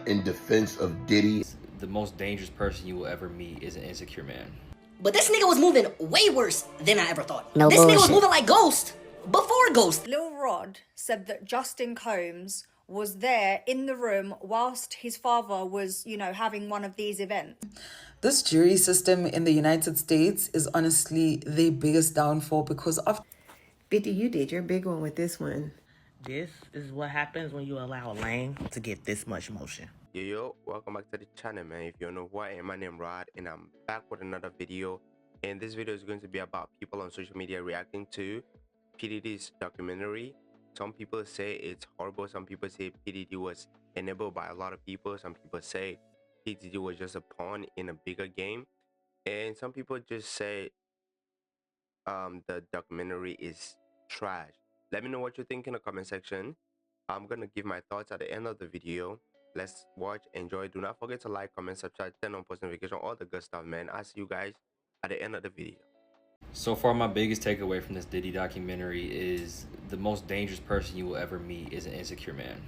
in defense of Diddy. The most dangerous person you will ever meet is an insecure man. But this nigga was moving way worse than I ever thought. No this bullshit. nigga was moving like Ghost before Ghost. Lil Rod said that Justin Combs was there in the room whilst his father was, you know, having one of these events. This jury system in the United States is honestly the biggest downfall because of... vidIQ, you did your big one with this one. This is what happens when you allow a lane to get this much motion. Yo, welcome back to the channel, man. If you don't know who I am, my name is Rod, and I'm back with another video. And this video is going to be about people on social media reacting to P. Diddy's documentary. Some people say it's horrible. Some people say P. Diddy was enabled by a lot of people. Some people say P. Diddy was just a pawn in a bigger game. And some people just say the documentary is trash. Let me know what you think in the comment section. I'm gonna give my thoughts at the end of the video. Let's watch, enjoy. Do not forget to like, comment, subscribe, turn on post notification, all the good stuff, man. I'll see you guys at the end of the video. So far, my biggest takeaway from this Diddy documentary is the most dangerous person you will ever meet is an insecure man.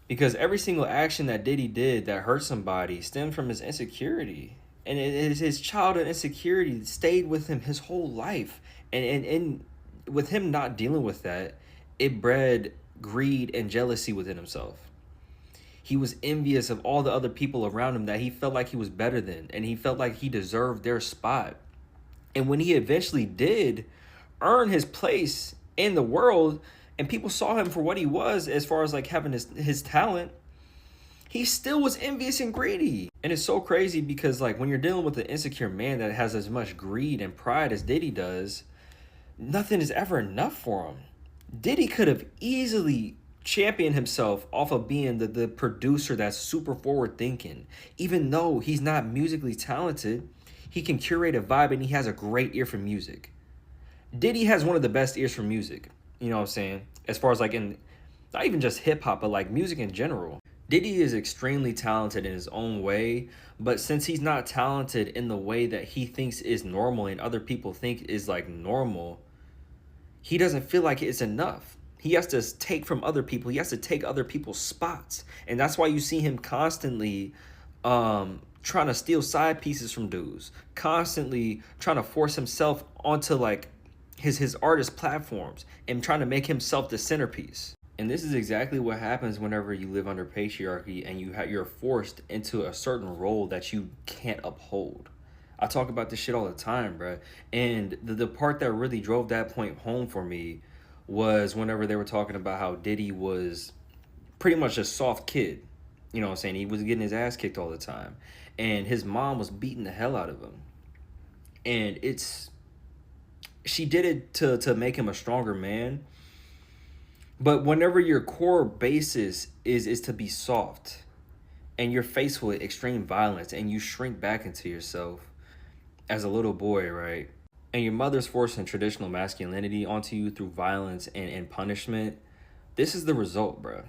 Because every single action that Diddy did that hurt somebody stemmed from his insecurity. And his childhood insecurity stayed with him his whole life. And with him not dealing with that, it bred greed and jealousy within himself. He was envious of all the other people around him that he felt like he was better than, and he felt like he deserved their spot. And when he eventually did earn his place in the world and people saw him for what he was as far as like having his talent, he still was envious and greedy. And it's so crazy because like when you're dealing with an insecure man that has as much greed and pride as Diddy does, nothing is ever enough for him. Diddy could have easily championed himself off of being the producer that's super forward thinking. Even though he's not musically talented, he can curate a vibe and he has a great ear for music. Diddy has one of the best ears for music, you know what I'm saying? As far as like in, not even just hip hop, but like music in general. Diddy is extremely talented in his own way, but since he's not talented in the way that he thinks is normal and other people think is like normal, he doesn't feel like it's enough. He has to take from other people. He has to take other people's spots. And that's why you see him constantly trying to steal side pieces from dudes, constantly trying to force himself onto like his artist platforms and trying to make himself the centerpiece. And this is exactly what happens whenever you live under patriarchy and you're forced into a certain role that you can't uphold. I talk about this shit all the time, bro. And the part that really drove that point home for me was whenever they were talking about how Diddy was pretty much a soft kid. You know what I'm saying? He was getting his ass kicked all the time. And his mom was beating the hell out of him. And she did it to make him a stronger man. But whenever your core basis is to be soft and you're faced with extreme violence and you shrink back into yourself as a little boy, right? And your mother's forcing traditional masculinity onto you through violence and punishment, this is the result, bro.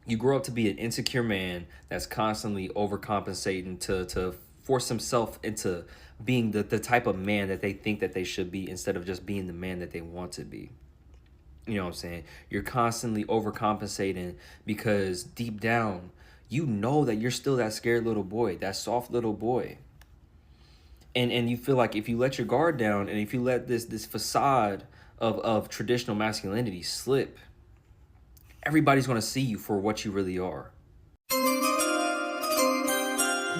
You grow up to be an insecure man that's constantly overcompensating to force himself into being the type of man that they think that they should be instead of just being the man that they want to be. You know what I'm saying? You're constantly overcompensating because deep down, you know that you're still that scared little boy, that soft little boy. And you feel like if you let your guard down and if you let this facade of traditional masculinity slip, everybody's going to see you for what you really are.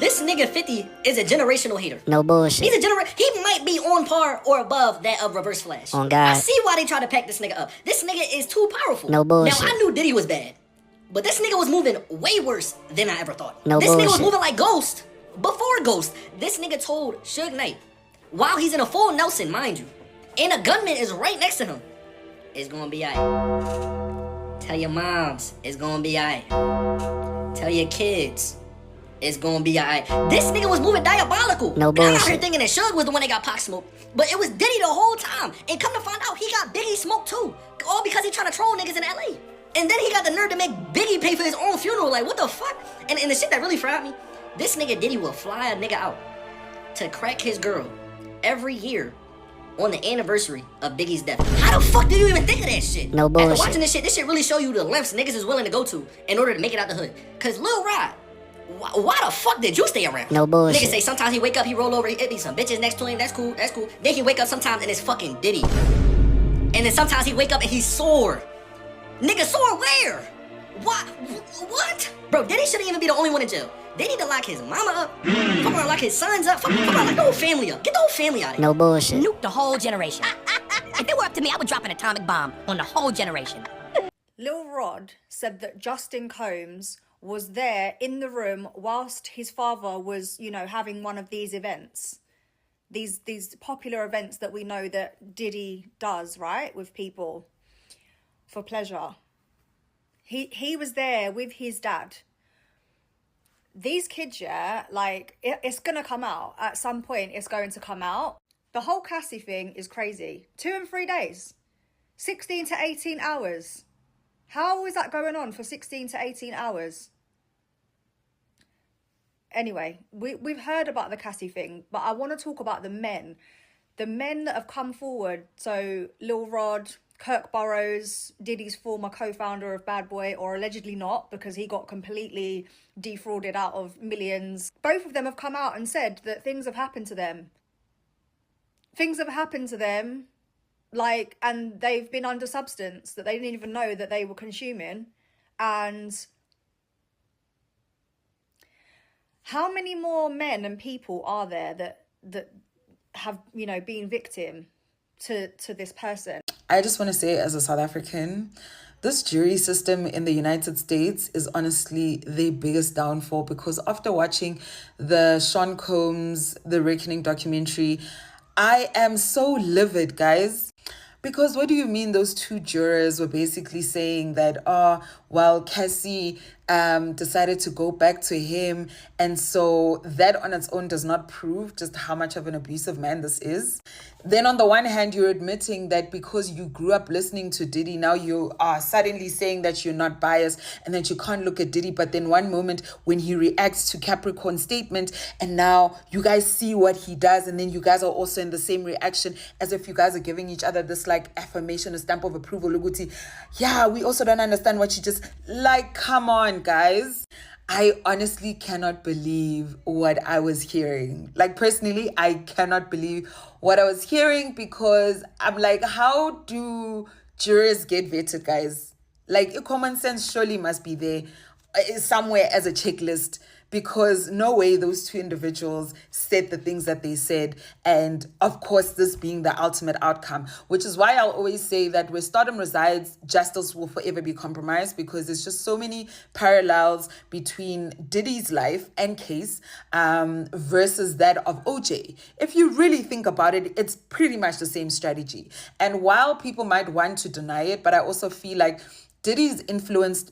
This nigga 50 is a generational hater. No bullshit. He might be on par or above that of Reverse Flash. On God. I see why they try to pack this nigga up. This nigga is too powerful. No bullshit. Now, I knew Diddy was bad, but this nigga was moving way worse than I ever thought. No this bullshit. Nigga was moving like Ghost before Ghost. This nigga told Suge Knight, while he's in a full Nelson, mind you, and a gunman is right next to him, it's gonna be aight. Tell your moms, it's gonna be aight. Tell your kids, it's gonna be aight. This nigga was moving diabolical. No and I'm out bullshit. here thinking that Suge was the one that got Pac smoked, but it was Diddy the whole time. And come to find out, he got Biggie smoked too, all because he trying to troll niggas in LA. And then he got the nerve to make Biggie pay for his own funeral. Like, what the fuck? And the shit that really fried me, this nigga Diddy will fly a nigga out to crack his girl every year on the anniversary of Biggie's death. How the fuck do you even think of that shit? No bullshit. After watching this shit really show you the lengths niggas is willing to go to in order to make it out the hood. Cause Lil Rod, why the fuck did you stay around? No bullshit. Niggas say sometimes he wake up, he roll over, it be some bitches next to him, that's cool. Then he wake up sometimes and it's fucking Diddy. And then sometimes he wake up and he's sore. Nigga sore where? What? Bro, Diddy shouldn't even be the only one in jail. They need to lock his mama up, fuck around lock his sons up, fuck around lock the whole family up. Get the whole family out of here. No bullshit. Nuke the whole generation. If it were up to me, I would drop an atomic bomb on the whole generation. Lil Rod said that Justin Combs was there in the room whilst his father was, you know, having one of these events. These popular events that we know that Diddy does, right? With people for pleasure. He was there with his dad. These kids, yeah, like, it's going to come out. At some point, it's going to come out. The whole Cassie thing is crazy. 2 and 3 days. 16 to 18 hours. How is that going on for 16 to 18 hours? Anyway, we've heard about the Cassie thing, but I want to talk about the men. The men that have come forward. So, Lil Rod, Kirk Burrows, Diddy's former co-founder of Bad Boy, or allegedly not, because he got completely defrauded out of millions. Both of them have come out and said that things have happened to them. Things have happened to them, like, and they've been under substance that they didn't even know that they were consuming. And how many more men and people are there that have, you know, been victim to this person? I just want to say, as a South African, this jury system in the United States is honestly the biggest downfall, because after watching the Sean Combs, The Reckoning documentary, I am so livid, guys. Because what do you mean those 2 jurors were basically saying that, well, Cassie decided to go back to him, and so that on its own does not prove just how much of an abusive man this is. Then on the one hand, you're admitting that because you grew up listening to Diddy, now you are suddenly saying that you're not biased and that you can't look at Diddy. But then one moment when he reacts to Capricorn's statement, and now you guys see what he does, and then you guys are also in the same reaction, as if you guys are giving each other this like affirmation, a stamp of approval. Luguti, yeah, we also don't understand what she just, like, come on, guys. I honestly cannot believe what I was hearing. Like, personally, I cannot believe what I was hearing, because I'm like, how do jurors get vetted, guys? Like, common sense surely must be there somewhere as a checklist, because no way those 2 individuals said the things that they said. And of course, this being the ultimate outcome, which is why I'll always say that where stardom resides, justice will forever be compromised, because there's just so many parallels between Diddy's life and case versus that of OJ. If you really think about it, it's pretty much the same strategy. And while people might want to deny it, but I also feel like Diddy's influence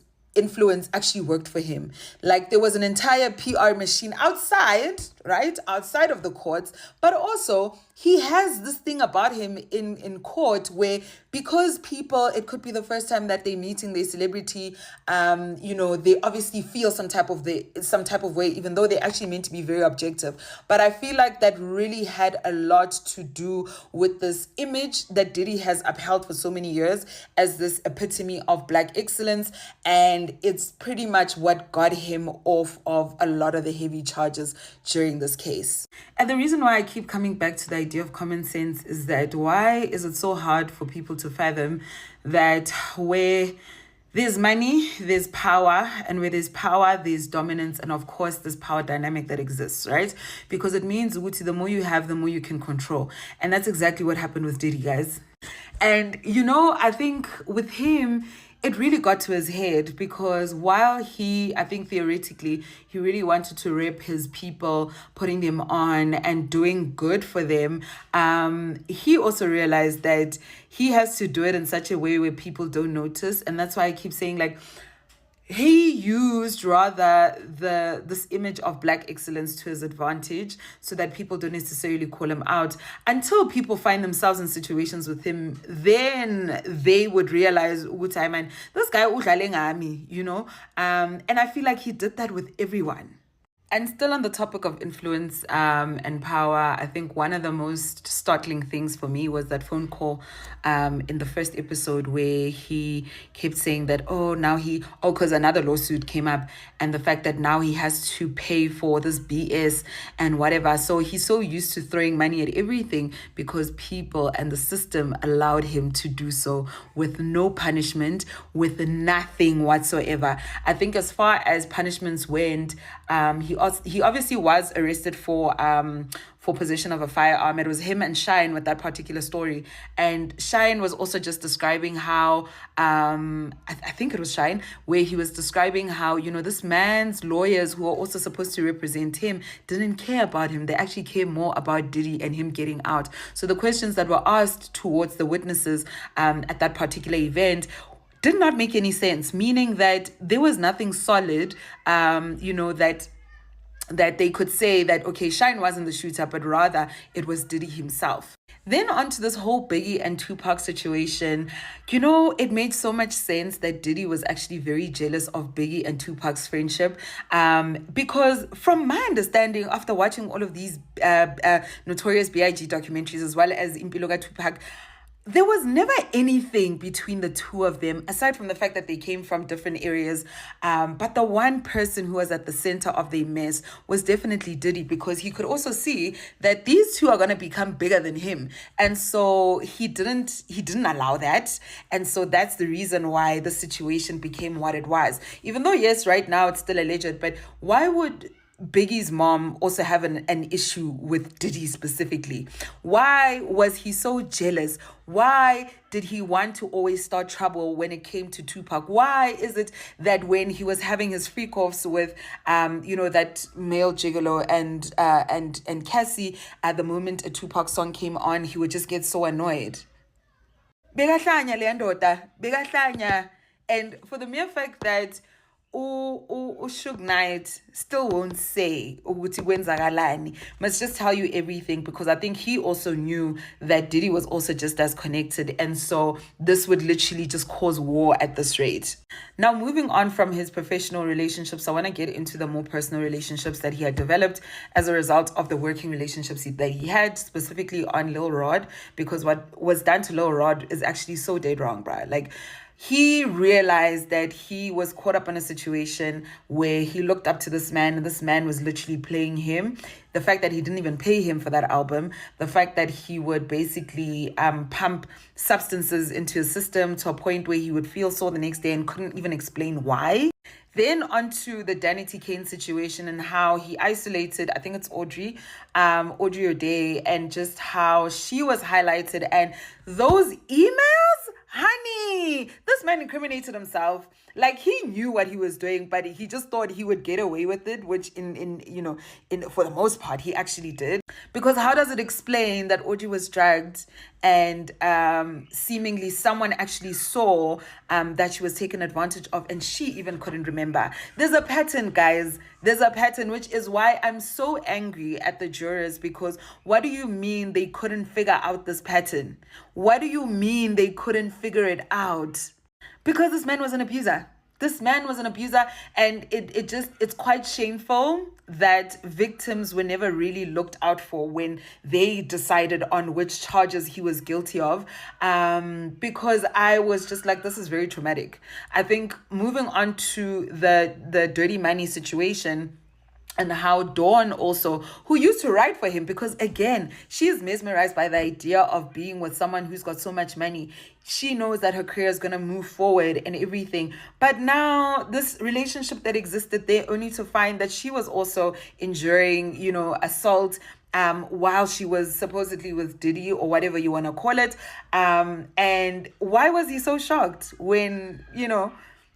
actually worked for him. Like, there was an entire PR machine outside, right? Outside of the courts, but also he has this thing about him in court where, because people, it could be the first time that they're meeting their celebrity, you know, they obviously feel some type of way, even though they're actually meant to be very objective. But I feel like that really had a lot to do with this image that Diddy has upheld for so many years as this epitome of Black excellence. And it's pretty much what got him off of a lot of the heavy charges during this case. And the reason why I keep coming back to the idea of common sense is that why is it so hard for people to fathom that where there's money, there's power, and where there's power, there's dominance, and of course, this power dynamic that exists, right? Because it means, Uti, the more you have, the more you can control. And that's exactly what happened with Diddy, guys. And, you know, I think with him, it really got to his head, because while I think theoretically, he really wanted to rep his people, putting them on and doing good for them, he also realized that he has to do it in such a way where people don't notice. And that's why I keep saying, like, he used rather this image of Black excellence to his advantage, so that people don't necessarily call him out until people find themselves in situations with him. Then they would realize, man, this guy udlale ngami, you know. And I feel like he did that with everyone. And still on the topic of influence and power, I think one of the most startling things for me was that phone call in the first episode where he kept saying that, because another lawsuit came up, and the fact that now he has to pay for this BS and whatever. So he's so used to throwing money at everything because people and the system allowed him to do so with no punishment, with nothing whatsoever. I think as far as punishments went, he obviously was arrested for possession of a firearm. It was him and Shine with that particular story. And Shine was also just describing how, I think it was Shine, where he was describing how, this man's lawyers who are also supposed to represent him didn't care about him. They actually care more about Diddy and him getting out. So the questions that were asked towards the witnesses at that particular event did not make any sense, meaning that there was nothing solid, that they could say that, okay, Shine wasn't the shooter, but rather it was Diddy himself. Then onto this whole Biggie and Tupac situation, it made so much sense that Diddy was actually very jealous of Biggie and Tupac's friendship, because from my understanding, after watching all of these Notorious B.I.G. documentaries, as well as Impiloga Tupac, there was never anything between the two of them, aside from the fact that they came from different areas. But the one person who was at the center of the mess was definitely Diddy, because he could also see that these two are going to become bigger than him. And so he didn't allow that. And so that's the reason why the situation became what it was. Even though, yes, right now it's still alleged, but why would Biggie's mom also have an issue with Diddy specifically? Why was he so jealous? Why did he want to always start trouble when it came to Tupac? Why is it that when he was having his freak-offs with, that male gigolo and Cassie, at the moment a Tupac song came on, he would just get so annoyed? Bekahlanya le ndoda, bekahlanya. And for the mere fact that Suge Knight still won't say ukuthi kwenzakalani, must just tell you everything, because I think he also knew that Diddy was also just as connected, and so this would literally just cause war at this rate. Now, moving on from his professional relationships, I want to get into the more personal relationships that he had developed as a result of the working relationships that he had, specifically on Lil Rod, because what was done to Lil Rod is actually so dead wrong, bruh. Like, he realized that he was caught up in a situation where he looked up to this man, and this man was literally playing him. The fact that he didn't even pay him for that album, the fact that he would basically pump substances into his system to a point where he would feel sore the next day and couldn't even explain why. Then onto the Danny T. Kane situation and how he isolated, I think it's Audrey O'Day, and just how she was highlighted. And those emails, honey, this man incriminated himself. Like, he knew what he was doing, but he just thought he would get away with it, which in for the most part he actually did. Because how does it explain that Audrey was drugged and seemingly someone actually saw that she was taken advantage of, and she even couldn't remember? There's a pattern, guys. There's a pattern, which is why I'm so angry at the jurors, because what do you mean they couldn't figure out this pattern? What do you mean they couldn't figure it out? Because this man was an abuser. This man was an abuser, and it's quite shameful that victims were never really looked out for when they decided on which charges he was guilty of, because I was just like, this is very traumatic. I think moving on to the dirty money situation, and how Dawn also, who used to write for him, because again, she is mesmerized by the idea of being with someone who's got so much money. She knows that her career is going to move forward and everything. But now this relationship that existed there, only to find that she was also enduring, assault while she was supposedly with Diddy, or whatever you want to call it. And why was he so shocked when,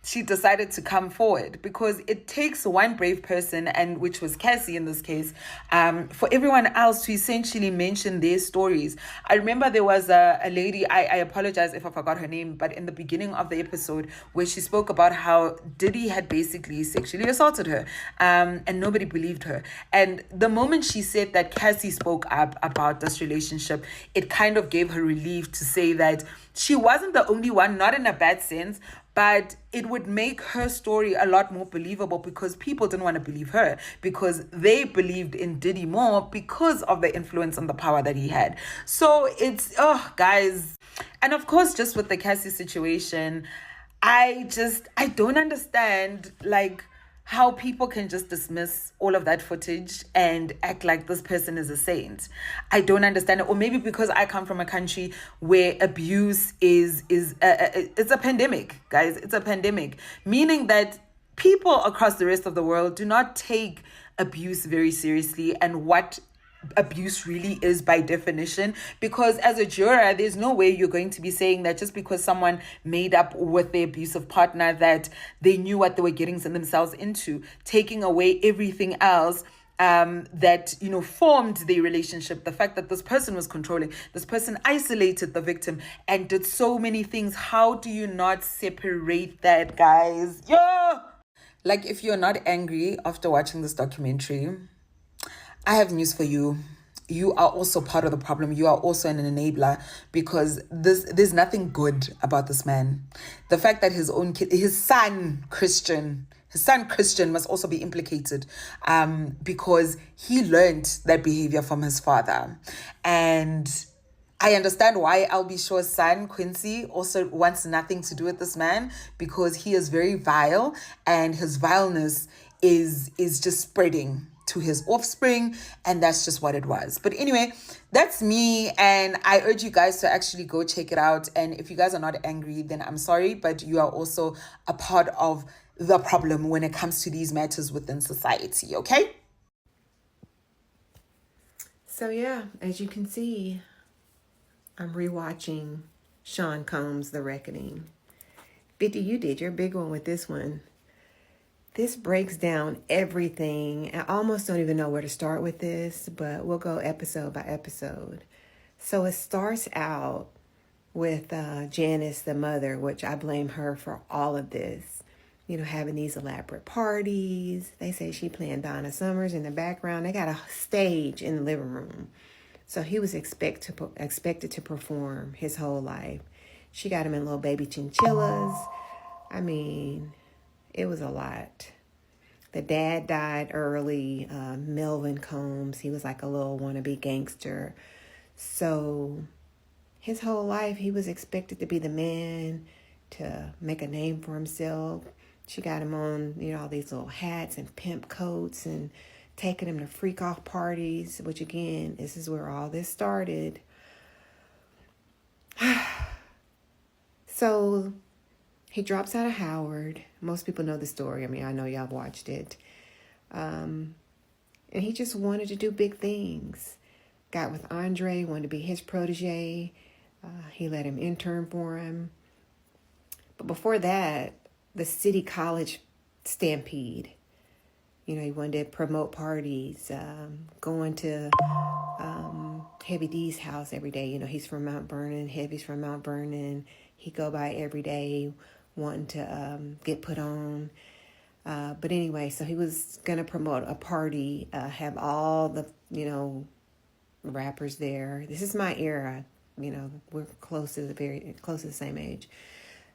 she decided to come forward? Because it takes one brave person, and which was Cassie in this case, for everyone else to essentially mention their stories. I remember there was a lady, I apologize if I forgot her name, but in the beginning of the episode, where she spoke about how Diddy had basically sexually assaulted her, and nobody believed her. And the moment she said that Cassie spoke up about this relationship, it kind of gave her relief to say that she wasn't the only one, not in a bad sense, but it would make her story a lot more believable because people didn't want to believe her because they believed in Diddy more because of the influence and the power that he had. So it's, oh, guys. And of course, just with the Cassie situation, I don't understand, like, how people can just dismiss all of that footage and act like this person is a saint. I don't understand it. Or maybe because I come from a country where abuse is it's a pandemic, guys. It's a pandemic, meaning that people across the rest of the world do not take abuse very seriously and what abuse really is by definition, because as a juror there's no way you're going to be saying that just because someone made up with their abusive partner that they knew what they were getting themselves into, taking away everything else that formed the relationship. The fact that this person was controlling, this person isolated the victim and did so many things. How do you not separate that, guys? Yeah, like, if you're not angry after watching this documentary, I have news for you. You are also part of the problem. You are also an enabler, because there's nothing good about this man. The fact that his own kid, his son Christian must also be implicated, because he learned that behavior from his father. And I understand why Albie Shaw's son, Quincy, also wants nothing to do with this man, because he is very vile and his vileness is just spreading to his offspring, and that's just what it was. But anyway, that's me, and I urge you guys to actually go check it out. And if you guys are not angry, then I'm sorry, but you are also a part of the problem when it comes to these matters within society, okay? So yeah, as you can see, I'm rewatching Sean Combs' The Reckoning. Vicky, you did your big one with this one. This breaks down everything. I almost don't even know where to start with this, but we'll go episode by episode. So it starts out with Janice, the mother, which I blame her for all of this. Having these elaborate parties. They say she playing Donna Summers in the background. They got a stage in the living room. So he was expected to perform his whole life. She got him in little baby chinchillas. I mean, it was a lot. The dad died early, Melvin Combs. He was like a little wannabe gangster. So his whole life, he was expected to be the man, to make a name for himself. She got him on, all these little hats and pimp coats and taking him to freak off parties, which again, this is where all this started. So he drops out of Howard. Most people know the story. I mean, I know y'all watched it. And he just wanted to do big things. Got with Andre, wanted to be his protege. He let him intern for him. But before that, the city college stampede. He wanted to promote parties, going to Heavy D's house every day. He's from Mount Vernon. Heavy's from Mount Vernon. He go by every day wanting to get put on. But anyway, so he was going to promote a party, have all the, rappers there. This is my era. We're close to the same age.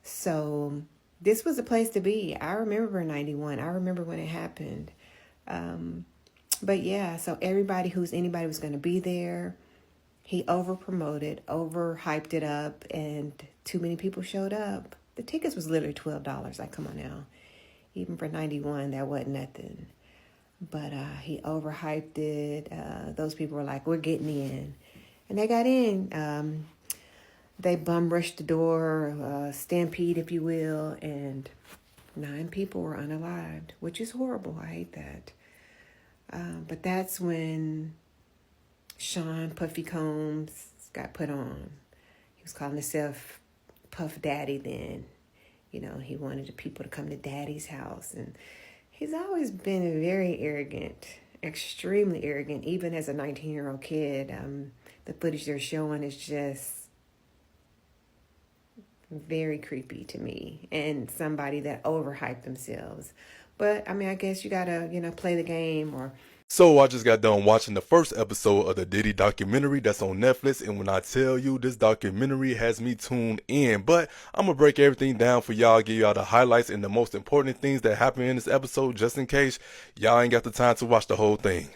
So this was a place to be. I remember 91. I remember when it happened. But yeah, so anybody was going to be there. He over-promoted, over-hyped it up, and too many people showed up. The tickets was literally $12. Like, come on now. Even for 91, that wasn't nothing. But he overhyped it. Those people were like, we're getting in. And they got in. They bum rushed the door, stampede, if you will, and 9 people were unalived, which is horrible. I hate that. But that's when Sean Puffy Combs got put on. He was calling himself Puff Daddy then. He wanted the people to come to Daddy's house. And he's always been very arrogant, extremely arrogant, even as a 19-year-old kid. The footage they're showing is just very creepy to me, and somebody that overhyped themselves. But I mean, I guess you gotta, play the game or So I just got done watching the first episode of the Diddy documentary that's on Netflix, and when I tell you this documentary has me tuned in, but I'm gonna break everything down for y'all, give y'all the highlights and the most important things that happen in this episode, just in case y'all ain't got the time to watch the whole thing.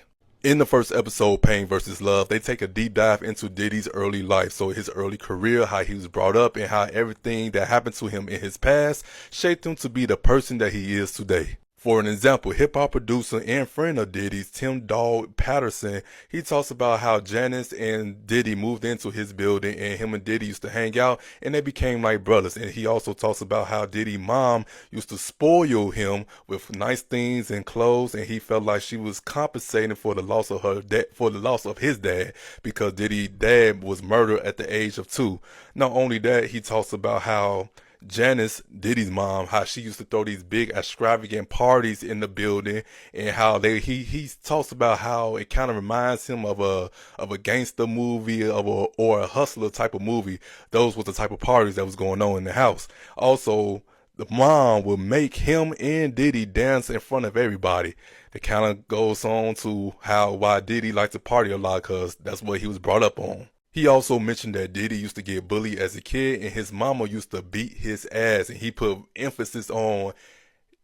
In the first episode, Pain vs. Love, they take a deep dive into Diddy's early life, so his early career, how he was brought up, and how everything that happened to him in his past shaped him to be the person that he is today. For an example, hip-hop producer and friend of Diddy's, Tim Dog Patterson, he talks about how Janice and Diddy moved into his building and him and Diddy used to hang out and they became like brothers. And he also talks about how Diddy's mom used to spoil him with nice things and clothes, and he felt like she was compensating for the loss of his dad, because Diddy's dad was murdered at the age of 2. Not only that, he talks about how Janice, Diddy's mom, how she used to throw these big extravagant parties in the building, and how he talks about how it kind of reminds him of a gangster movie or a hustler type of movie. Those were the type of parties that was going on in the house. Also, the mom would make him and Diddy dance in front of everybody. It kind of goes on to why Diddy liked to party a lot, because that's what he was brought up on. He also mentioned that Diddy used to get bullied as a kid and his mama used to beat his ass, and he put emphasis on,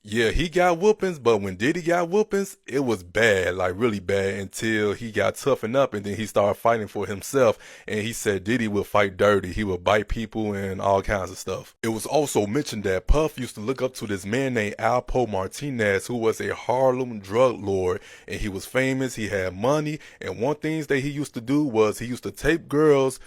yeah, he got whoopings, but when Diddy got whoopings, it was bad, like really bad, until he got toughened up and then he started fighting for himself. And he said Diddy would fight dirty. He would bite people and all kinds of stuff. It was also mentioned that Puff used to look up to this man named Alpo Martinez, who was a Harlem drug lord, and he was famous, he had money, and one thing that he used to do was he used to tape girls,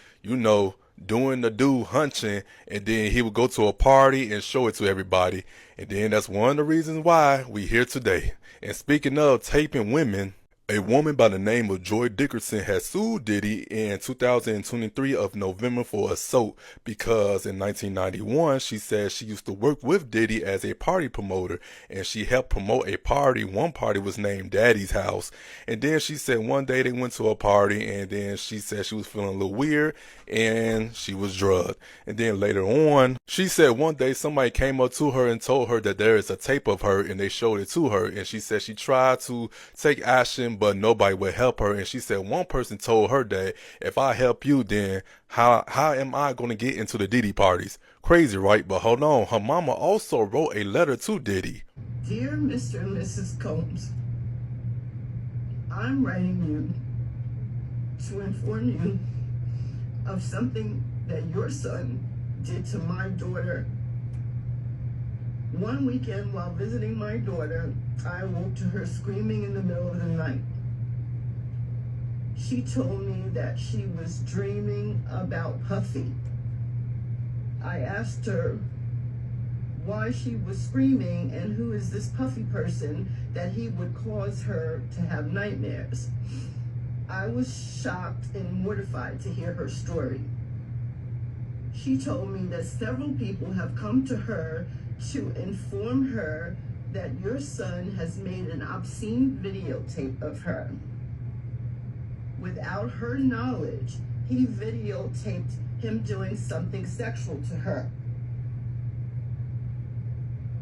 doing the dude hunching, and then he would go to a party and show it to everybody. And then that's one of the reasons why we here today. And speaking of taping women, a woman by the name of Joy Dickerson has sued Diddy in 2023 of November for assault, because in 1991 she said she used to work with Diddy as a party promoter, and she helped promote a party. One party was named Daddy's House, and then she said one day they went to a party, and then she said she was feeling a little weird and she was drugged. And then later on, she said one day somebody came up to her and told her that there is a tape of her, and they showed it to her, and she said she tried to take action, but nobody would help her. And she said one person told her that if I help you, then how am I going to get into the Diddy parties? Crazy, right? But hold on, her mama also wrote a letter to Diddy. Dear Mr. and Mrs. Combs, I'm writing you to inform you of something that your son did to my daughter. One weekend while visiting my daughter, I awoke to her screaming in the middle of the night. She told me that she was dreaming about Puffy. I asked her why she was screaming and who is this Puffy person that he would cause her to have nightmares. I was shocked and mortified to hear her story. She told me that several people have come to her to inform her that your son has made an obscene videotape of her. Without her knowledge, he videotaped him doing something sexual to her.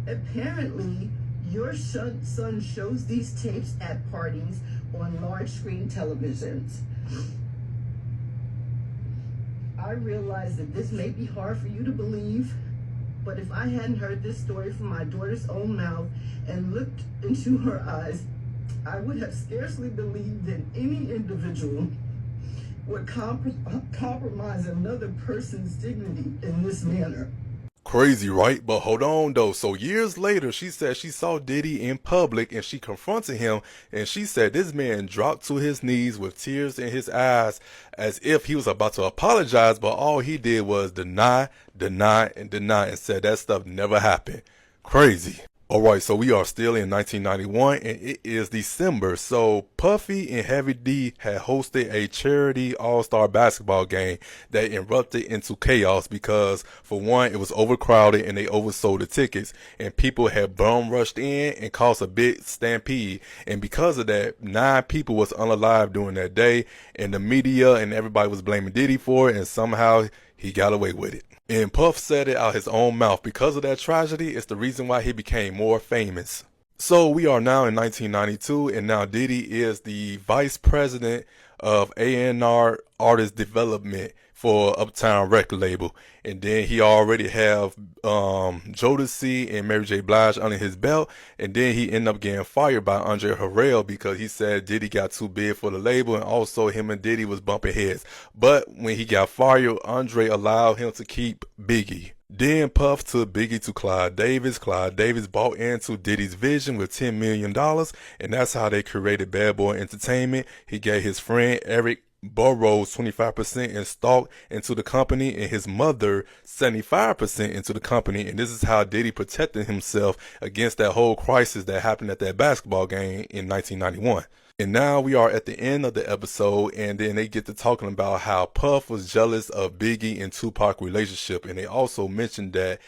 Apparently, your son shows these tapes at parties on large screen televisions. I realize that this may be hard for you to believe, but if I hadn't heard this story from my daughter's own mouth and looked into her eyes, I would have scarcely believed that any individual would compromise another person's dignity in this manner. Crazy, right? But hold on though. So years later, she said she saw Diddy in public and she confronted him, and she said this man dropped to his knees with tears in his eyes as if he was about to apologize, but all he did was deny, and said that stuff never happened. Crazy. Alright, so we are still in 1991 and it is December. So Puffy and Heavy D had hosted a charity all-star basketball game that erupted into chaos because, for one, it was overcrowded and they oversold the tickets, and people had bum rushed in and caused a big stampede. And because of that, 9 people was unalive during that day, and the media and everybody was blaming Diddy for it, and somehow he got away with it. And Puff said it out his own mouth. Because of that tragedy, it's the reason why he became more famous. So we are now in 1992, and now Diddy is the vice president of A&R artist development for Uptown record label. And then he already have Jodeci and Mary J. Blige under his belt. And then he ended up getting fired by Andre Harrell because he said Diddy got too big for the label, and also him and Diddy was bumping heads. But when he got fired, Andre allowed him to keep Biggie. Then Puff took Biggie to Clive Davis. Clive Davis bought into Diddy's vision with $10 million, and that's how they created Bad Boy Entertainment. He gave his friend Eric Burroughs 25% in stock into the company, and his mother 75% into the company. And this is how Diddy protected himself against that whole crisis that happened at that basketball game in 1991. And now we are at the end of the episode, and then they get to talking about how Puff was jealous of Biggie and Tupac relationship. And they also mentioned that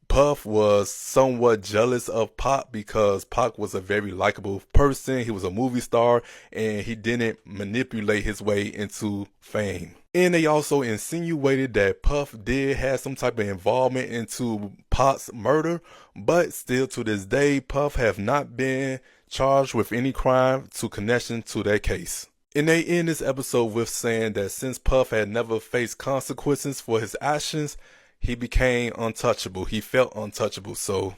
Puff was somewhat jealous of Pac because Pac was a very likable person. He was a movie star, and he didn't manipulate his way into fame. And they also insinuated that Puff did have some type of involvement into Pac's murder, but still to this day, Puff have not been charged with any crime to connection to that case. And they end this episode with saying that since Puff had never faced consequences for his actions, he became untouchable. He felt untouchable. So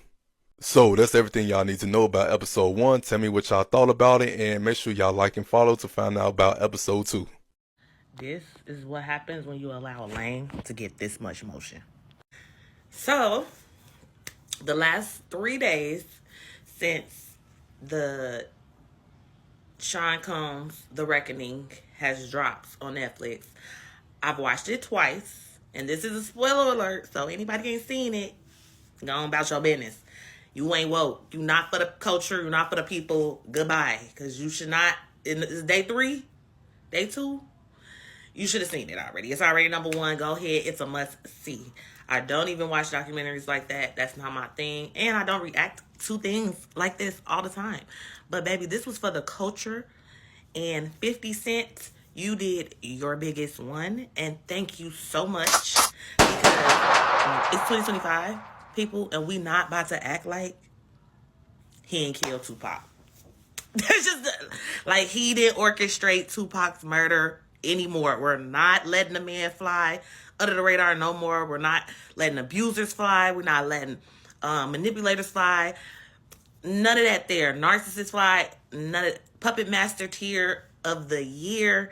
that's everything y'all need to know about episode 1. Tell me what y'all thought about it, and make sure y'all like and follow to find out about episode 2. This is what happens when you allow a lane to get this much motion. So, the last 3 days since the Sean Combs' The Reckoning has dropped on Netflix, I've watched it twice, and this is a spoiler alert, so anybody ain't seen it, go on about your business. You ain't woke. You not for the culture. You not for the people. Goodbye. Because you should not. Is day 3? Day 2? You should have seen it already. It's already number 1. Go ahead. It's a must see. I don't even watch documentaries like that. That's not my thing. And I don't react to things like this all the time. But baby, this was for the culture. And 50 Cent, you did your biggest one. And thank you so much. Because it's 2025, people. And we not about to act like he ain't killed Tupac. That's just like he didn't orchestrate Tupac's murder anymore. We're not letting the man fly under the radar no more. We're not letting abusers fly. We're not letting manipulators fly. None of that there. Narcissists fly. None of Puppet Master tier of the year.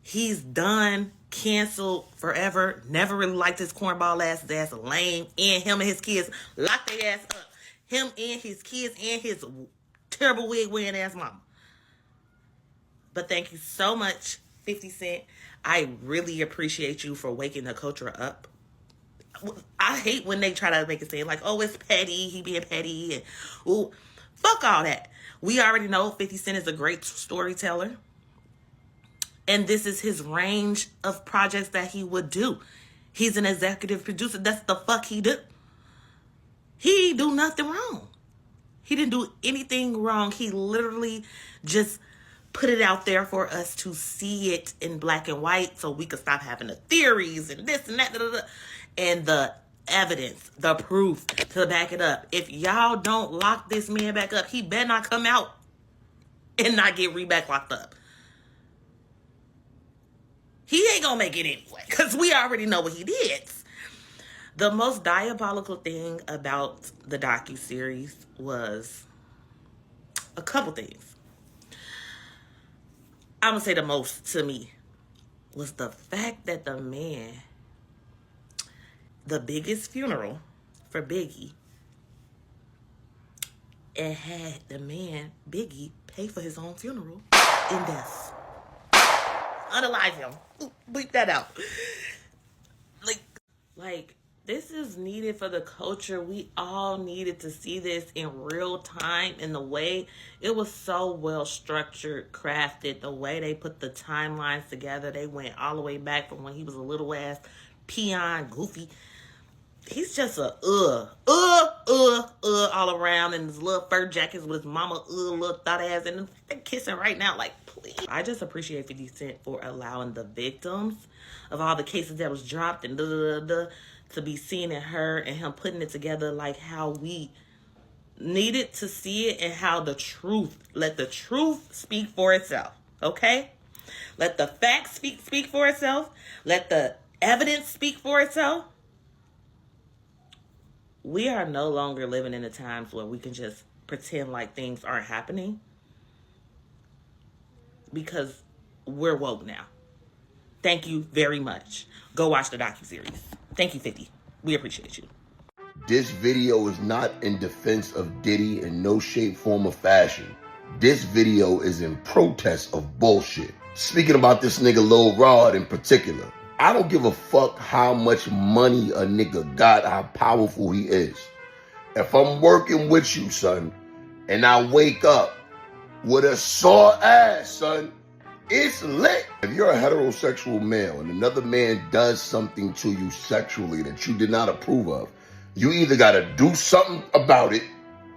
He's done. Canceled forever. Never really liked his cornball ass. His ass lame. And him and his kids locked their ass up. Him and his kids and his terrible wig wearing ass mama. But thank you so much, 50 Cent. I really appreciate you for waking the culture up. I hate when they try to make it seem like, oh, it's petty. He being petty. And, ooh, fuck all that. We already know 50 Cent is a great storyteller. And this is his range of projects that he would do. He's an executive producer. That's the fuck he do. He do nothing wrong. He didn't do anything wrong. He literally just put it out there for us to see it in black and white so we could stop having the theories and this and that. And the evidence, the proof to back it up. If y'all don't lock this man back up, he better not come out and not get back locked up. He ain't gonna make it anyway because we already know what he did. The most diabolical thing about the docuseries was a couple things. I'm going to say the most to me was the fact that the man, the biggest funeral for Biggie, and had the man, Biggie, pay for his own funeral in death. Unalive him. Bleep that out. Like, this is needed for the culture. We all needed to see this in real time, in the way it was so well structured, crafted, the way they put the timelines together. They went all the way back from when he was a little ass peon, goofy. He's just a all around in his little fur jackets with his mama little thought ass, and they're kissing right now. Like, please. I just appreciate 50 Cent for allowing the victims of all the cases that was dropped and to be seen in her and him putting it together like how we needed to see it and how let the truth speak for itself, okay? Let the facts speak for itself. Let the evidence speak for itself. We are no longer living in the times where we can just pretend like things aren't happening because we're woke now. Thank you very much. Go watch the docuseries. Thank you, 50. We appreciate you. This video is not in defense of Diddy in no shape, form, or fashion. This video is in protest of bullshit. Speaking about this nigga Lil Rod in particular, I don't give a fuck how much money a nigga got, how powerful he is. If I'm working with you, son, and I wake up with a sore ass, son, it's lit. If you're a heterosexual male and another man does something to you sexually that you did not approve of, you either gotta do something about it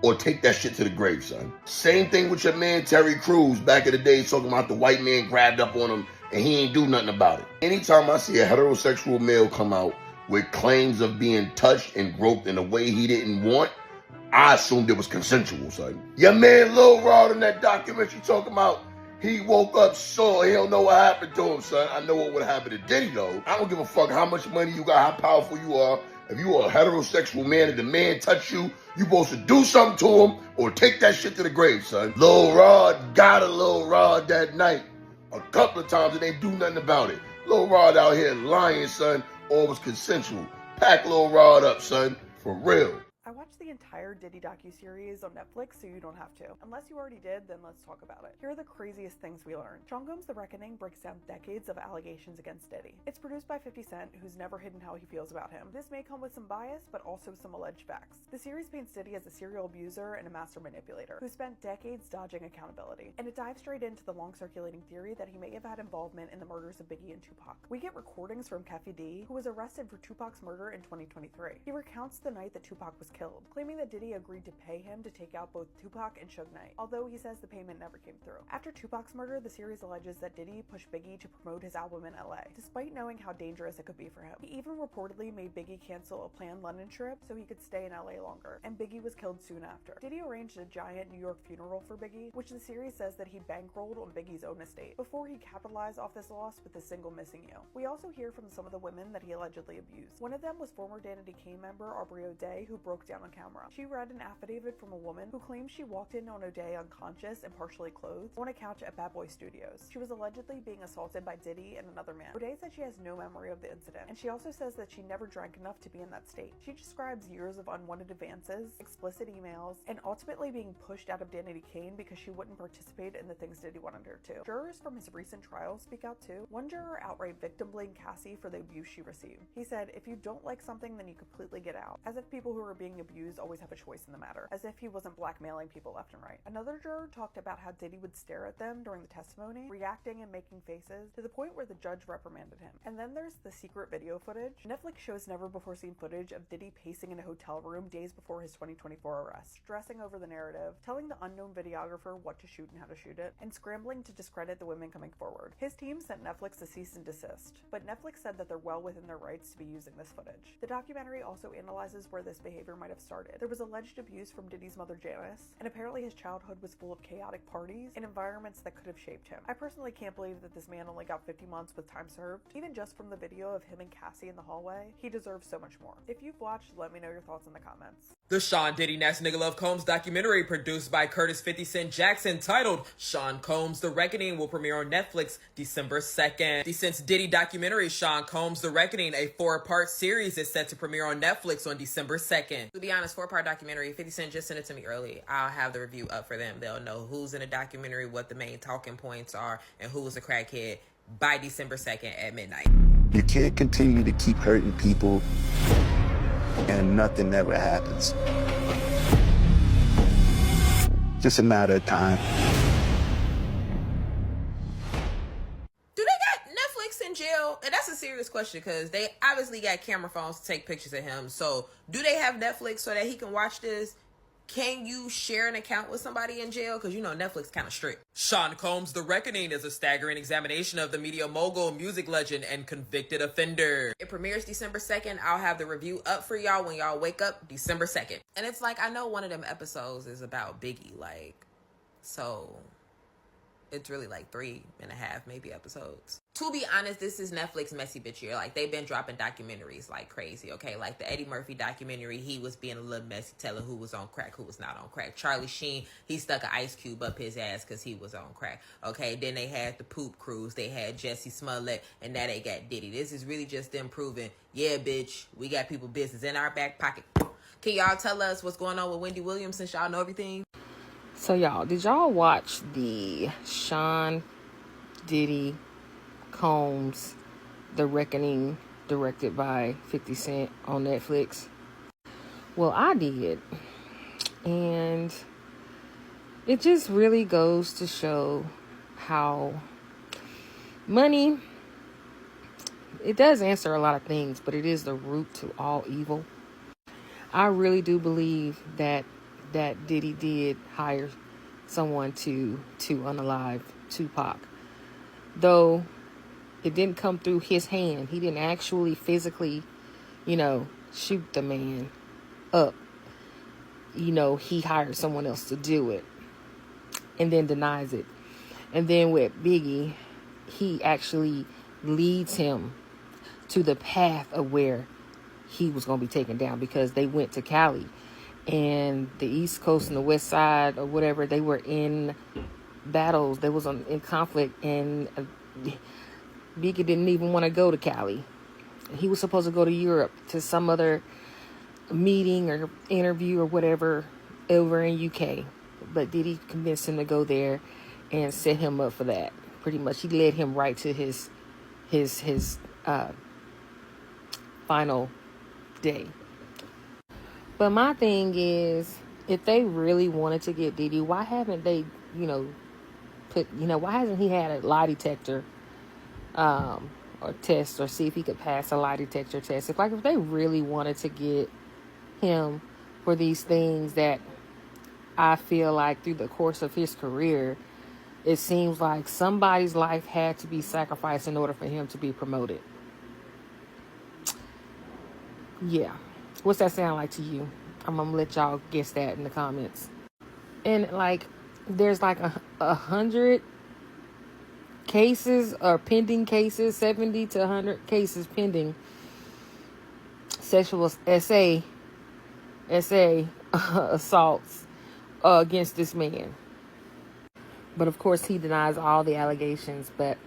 or take that shit to the grave, son. Same thing with your man Terry Crews back in the day, talking about the white man grabbed up on him and he ain't do nothing about it. Anytime I see a heterosexual male come out with claims of being touched and groped in a way he didn't want, I assumed it was consensual, son. Your man Lil Rod in that documentary talking about he woke up sore, he don't know what happened to him, son. I know what would happen to Diddy, though. I don't give a fuck how much money you got, how powerful you are. If you are a heterosexual man and the man touch you, you supposed to do something to him or take that shit to the grave, son. Lil Rod got a Lil Rod that night a couple of times and they do nothing about it. Lil Rod out here lying, son, all was consensual. Pack Lil Rod up, son, for real. I watched the entire Diddy docuseries on Netflix, so you don't have to. Unless you already did, then let's talk about it. Here are the craziest things we learned. Sean Combs' The Reckoning breaks down decades of allegations against Diddy. It's produced by 50 Cent, who's never hidden how he feels about him. This may come with some bias, but also some alleged facts. The series paints Diddy as a serial abuser and a master manipulator, who spent decades dodging accountability. And it dives straight into the long-circulating theory that he may have had involvement in the murders of Biggie and Tupac. We get recordings from Keffi D, who was arrested for Tupac's murder in 2023. He recounts the night that Tupac was killed, claiming that Diddy agreed to pay him to take out both Tupac and Suge Knight, although he says the payment never came through. After Tupac's murder, the series alleges that Diddy pushed Biggie to promote his album in LA, despite knowing how dangerous it could be for him. He even reportedly made Biggie cancel a planned London trip so he could stay in LA longer, and Biggie was killed soon after. Diddy arranged a giant New York funeral for Biggie, which the series says that he bankrolled on Biggie's own estate, before he capitalized off this loss with a single missing you. We also hear from some of the women that he allegedly abused. One of them was former Danity Kane member Aubrey O'Day, who broke down on camera. She read an affidavit from a woman who claims she walked in on O'Day unconscious and partially clothed on a couch at Bad Boy Studios. She was allegedly being assaulted by Diddy and another man. O'Day said she has no memory of the incident, and she also says that she never drank enough to be in that state. She describes years of unwanted advances, explicit emails, and ultimately being pushed out of Danity Kane because she wouldn't participate in the things Diddy wanted her to. Jurors from his recent trial speak out too. One juror outright victim blamed Cassie for the abuse she received. He said, "If you don't like something, then you completely get out," as if people who are being abused always have a choice in the matter, as if he wasn't blackmailing people left and right. Another juror talked about how Diddy would stare at them during the testimony, reacting and making faces, to the point where the judge reprimanded him. And then there's the secret video footage. Netflix shows never-before-seen footage of Diddy pacing in a hotel room days before his 2024 arrest, stressing over the narrative, telling the unknown videographer what to shoot and how to shoot it, and scrambling to discredit the women coming forward. His team sent Netflix a cease and desist, but Netflix said that they're well within their rights to be using this footage. The documentary also analyzes where this behavior might have started. There was alleged abuse from Diddy's mother Janice, and apparently his childhood was full of chaotic parties and environments that could have shaped him. I personally can't believe that this man only got 50 months with time served. Even just from the video of him and Cassie in the hallway, he deserves so much more. If you've watched, let me know your thoughts in the comments. The Sean Diddy Next Nigga Love Combs documentary, produced by Curtis 50 Cent Jackson, titled Sean Combs The Reckoning, will premiere on Netflix December 2nd. The Since Diddy documentary, Sean Combs The Reckoning, a 4-part series, is set to premiere on Netflix on December 2nd. To be honest, 4-part documentary, 50 Cent just sent it to me early. I'll have the review up for them. They'll know who's in the documentary, what the main talking points are, and who was a crackhead by December 2nd at midnight. You can't continue to keep hurting people and nothing ever happens. Just a matter of time. Do they got Netflix in jail? And that's a serious question because they obviously got camera phones to take pictures of him. So do they have Netflix so that he can watch this can you share an account with somebody in jail? Because, you know, Netflix kind of strict. Sean Combs' The Reckoning is a staggering examination of the media mogul, music legend, and convicted offender. It premieres December 2nd. I'll have the review up for y'all when y'all wake up December 2nd. And it's like, I know one of them episodes is about Biggie, like, so it's really like 3.5 maybe episodes. To be honest, this is Netflix messy bitch year. Like, they've been dropping documentaries like crazy, okay? Like the Eddie Murphy documentary, he was being a little messy, telling who was on crack, who was not on crack. Charlie Sheen, he stuck an ice cube up his ass because he was on crack, okay? Then they had the poop cruise, they had Jesse Smollett, and now they got Diddy. This is really just them proving, yeah, bitch, we got people business in our back pocket. Can y'all tell us what's going on with Wendy Williams since y'all know everything? So y'all, did y'all watch the Sean Diddy Combs The Reckoning directed by 50 Cent on Netflix? Well, I did. And it just really goes to show how money, it does answer a lot of things, but it is the root to all evil. I really do believe that Diddy did hire someone to unalive Tupac. Though it didn't come through his hand. He didn't actually physically, shoot the man up. He hired someone else to do it and then denies it. And then with Biggie, he actually leads him to the path of where he was going to be taken down, because they went to Cali. And the East Coast and the West Side or whatever, they were in battles. They was in conflict, and Biggie didn't even want to go to Cali. He was supposed to go to Europe to some other meeting or interview or whatever over in UK. But Diddy convinced him to go there and set him up for that. Pretty much, he led him right to his final day. But my thing is, if they really wanted to get Diddy, why haven't they, why hasn't he had a lie detector or test, or see if he could pass a lie detector test? If they really wanted to get him for these things that I feel like through the course of his career, it seems like somebody's life had to be sacrificed in order for him to be promoted. Yeah. What's that sound like to you? I'm gonna let y'all guess that in the comments. And there's 100 cases or pending cases, 70 to 100 cases pending sexual SA assaults against this man. But of course he denies all the allegations. But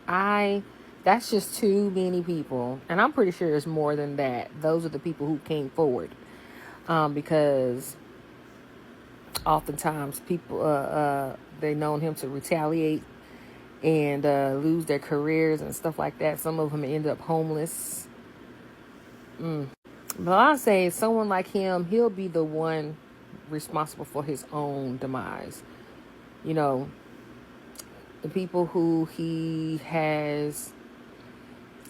that's just too many people. And I'm pretty sure it's more than that. Those are the people who came forward. Because oftentimes people, they known him to retaliate and lose their careers and stuff like that. Some of them end up homeless. But I say someone like him, he'll be the one responsible for his own demise. The people who he has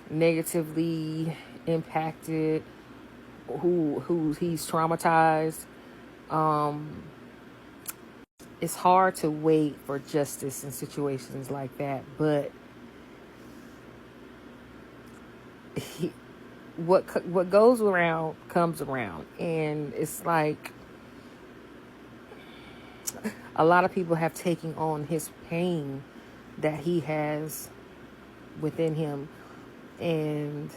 negatively impacted, who he's traumatized. It's hard to wait for justice in situations like that, but what goes around comes around, and it's like a lot of people have taken on his pain that he has within him, and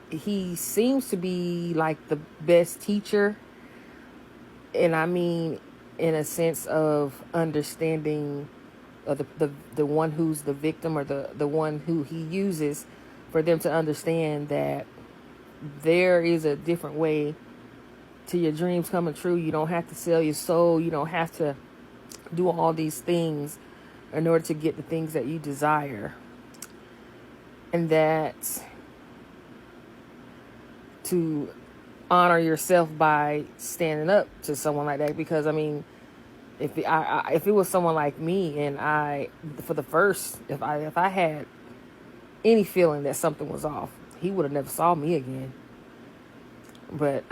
he seems to be like the best teacher, and I mean in a sense of understanding the one who's the victim, or the one who he uses for them to understand that there is a different way to your dreams coming true. You don't have to sell your soul. You don't have to do all these things in order to get the things that you desire. And that's to honor yourself by standing up to someone like that. Because, I mean, if it was someone like me, and if I had any feeling that something was off, he would have never saw me again. But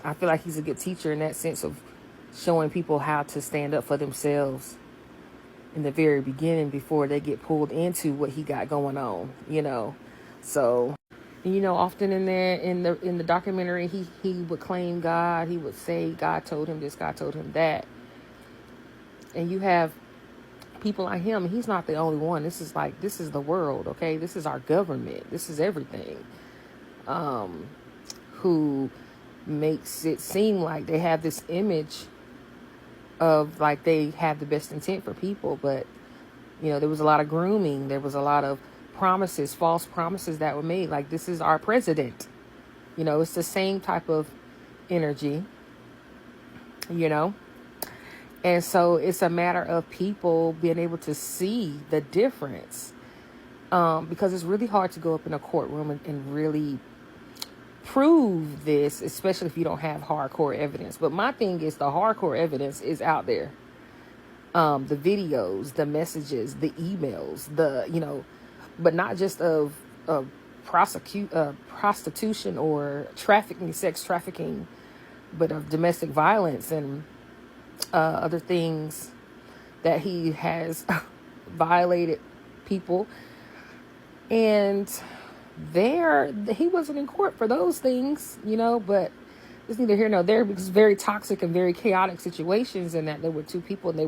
I feel like he's a good teacher in that sense of showing people how to stand up for themselves in the very beginning before they get pulled into what he got going on, you know. So, you know, often in there in the documentary, he would claim God. He would say God told him this, God told him that. And you have people like him. He's not the only one. This is the world, okay? This is our government. This is everything. Who makes it seem like they have this image of like they have the best intent for people, but you know, there was a lot of grooming. There was a lot of promises, false promises that were made. Like, this is our president. You know, it's the same type of energy, you know. And so it's a matter of people being able to see the difference, because it's really hard to go up in a courtroom and really prove this, especially if you don't have hardcore evidence. But my thing is, the hardcore evidence is out there. The videos, the messages, the emails, but not just of prostitution or trafficking, sex trafficking, but of domestic violence and other things that he has violated people. And he wasn't in court for those things, you know, but it's neither here nor there, because very toxic and very chaotic situations, and that there were two people and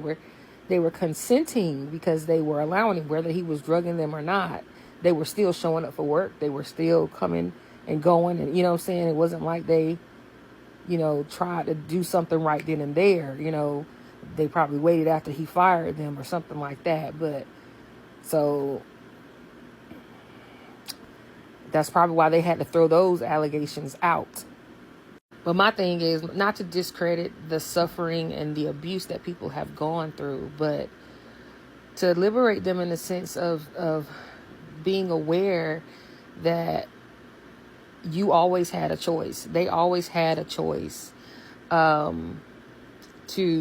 they were consenting because they were allowing him, whether he was drugging them or not. They were still showing up for work. They were still coming and going, and you know what I'm saying? It wasn't like they, you know, tried to do something right then and there. You know, they probably waited after he fired them or something like that. But so that's probably why they had to throw those allegations out. But my thing is not to discredit the suffering and the abuse that people have gone through, but to liberate them in the sense of being aware that you always had a choice. They always had a choice to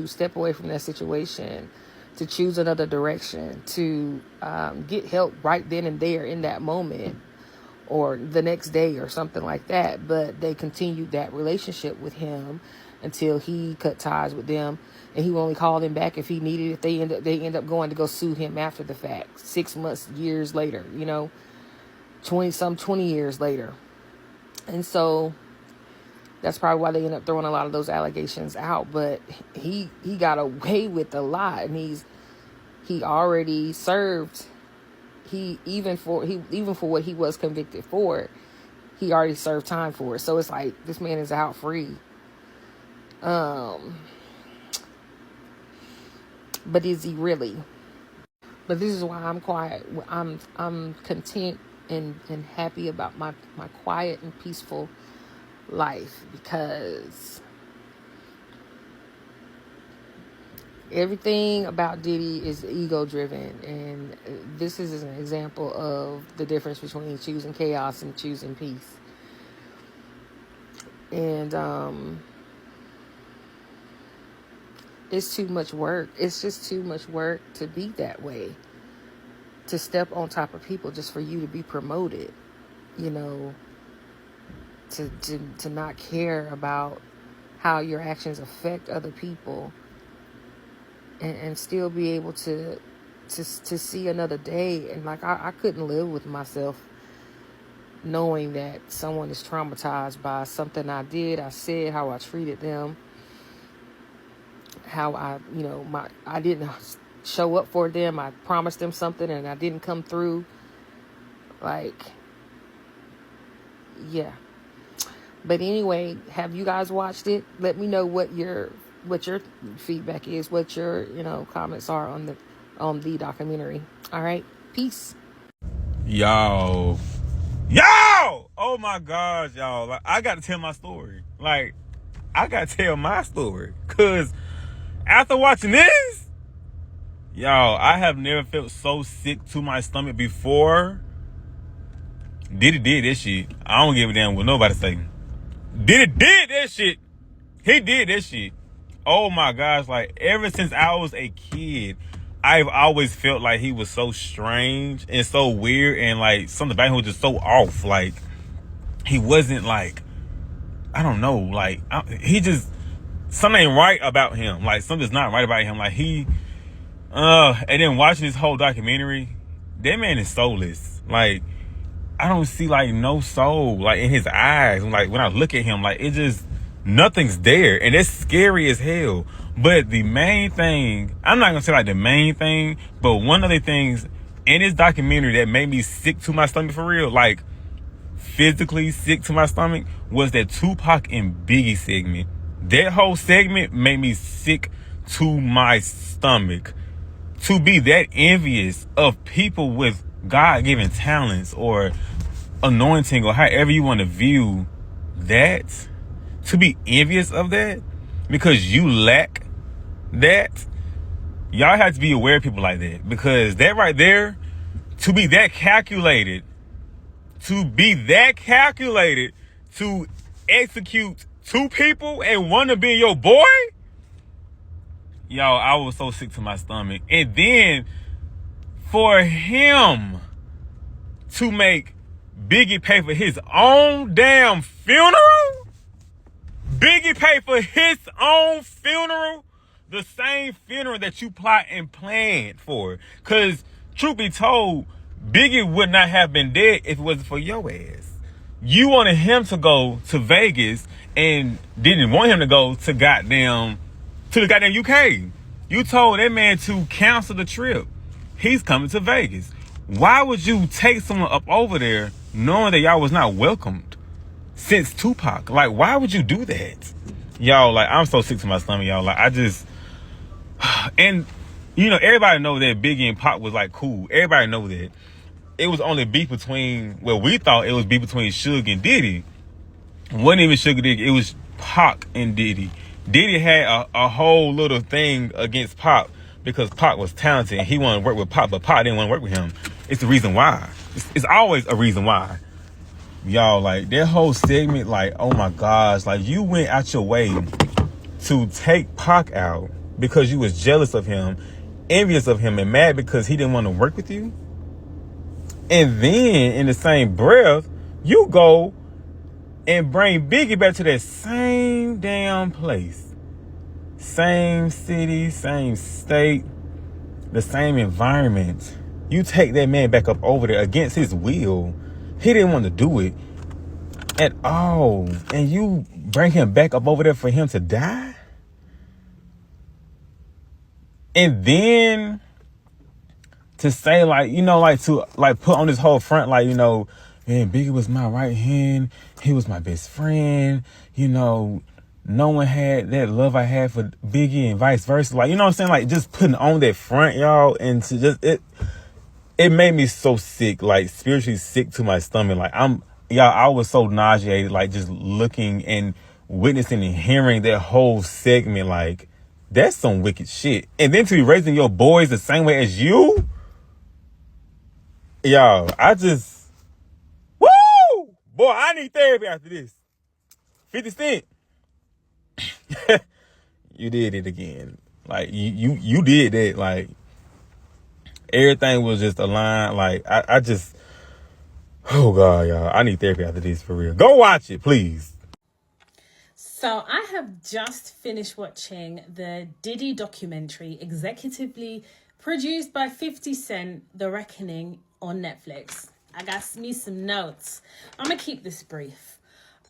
step away from that situation, to choose another direction, to get help right then and there in that moment, or the next day or something like that. But they continued that relationship with him until he cut ties with them, and he would only call them back if he needed it. They end up going to go sue him after the fact, 6 months, years later, you know, 20 years later. And so that's probably why they end up throwing a lot of those allegations out. But he got away with a lot, and he already served. Even for what he was convicted for, he already served time for it. So it's like, this man is out free. But is he really? But this is why I'm quiet. I'm content and happy about my quiet and peaceful life, because everything about Diddy is ego driven, and this is an example of the difference between choosing chaos and choosing peace. And it's too much work. It's just too much work to be that way, to step on top of people just for you to be promoted, you know, to not care about how your actions affect other people, and still be able to see another day. And like, I couldn't live with myself knowing that someone is traumatized by something I did, I said, how I treated them, how I didn't show up for them. I promised them something and I didn't come through. Like, yeah. But anyway, have you guys watched it? Let me know what your feedback is, what your comments are on the documentary. All right, peace. Yo, oh my gosh, y'all, like, I gotta tell my story. Like, I gotta tell my story, cause after watching this, y'all, I have never felt so sick to my stomach before. Diddy did this shit. I don't give a damn what nobody say. Diddy did that shit. He did that shit. Oh my gosh, like, ever since I was a kid, I've always felt like he was so strange and so weird, and like something about him was just so off. Like, he wasn't like I don't know. Like, something ain't right about him. Like, something's not right about him. Like, and then watching this whole documentary, that man is soulless. Like, I don't see, like, no soul, like, in his eyes. Like, when I look at him, like, it just, nothing's there. And it's scary as hell. But the main thing, I'm not gonna say, like, the main thing, but one of the things in this documentary that made me sick to my stomach for real, like, physically sick to my stomach, was that Tupac and Biggie segment. That whole segment made me sick to my stomach. To be that envious of people with God-given talents or anointing or however you want to view that, to be envious of that because you lack that, y'all have to be aware of people like that, because that right there, to be that calculated to execute two people and one to be your boy, y'all, I was so sick to my stomach. And then for him to make Biggie pay for his own damn funeral, Biggie pay for his own funeral, the same funeral that you plot and planned for. Because truth be told, Biggie would not have been dead if it wasn't for your ass. You wanted him to go to Vegas and didn't want him to go to the goddamn UK. You told that man to cancel the trip. He's coming to Vegas. Why would you take someone up over there knowing that y'all was not welcomed since Tupac? Like, why would you do that? Y'all, like, I'm so sick to my stomach, y'all. Like, I just... And, you know, everybody know that Biggie and Pac was, like, cool. Everybody know that. It was only beef between... Well, we thought it was beef between Suge and Diddy. It wasn't even Suge and Diddy. It was Pac and Diddy. Diddy had a whole little thing against Pac because Pac was talented and he wanted to work with Pac, but Pac didn't want to work with him. It's the reason why. It's always a reason why. Y'all, like, that whole segment, like, oh my gosh, like, you went out your way to take Pac out because you was jealous of him, envious of him, and mad because he didn't want to work with you. And then, in the same breath, you go and bring Biggie back to that same damn place. Same city, same state, the same environment. You take that man back up over there against his will. He didn't want to do it at all. And you bring him back up over there for him to die? And then to say, like, you know, like, to, like, put on this whole front, like, you know, man, Biggie was my right hand. He was my best friend. You know, no one had that love I had for Biggie and vice versa. Like, you know what I'm saying? Like, just putting on that front, y'all, and to just, it made me so sick, like, spiritually sick to my stomach. Like, I was so nauseated, like, just looking and witnessing and hearing that whole segment. Like, that's some wicked shit. And then to be raising your boys the same way as you, y'all, I just, woo! Boy, I need therapy after this. 50 Cent. You did it again. Like, you did that. Like, everything was just aligned. Like, I just, oh God, y'all, I need therapy after this, for real. Go watch it, please. So I have just finished watching the Diddy documentary, executively produced by 50 Cent, The Reckoning, on Netflix. I got me some notes. I'm gonna keep this brief.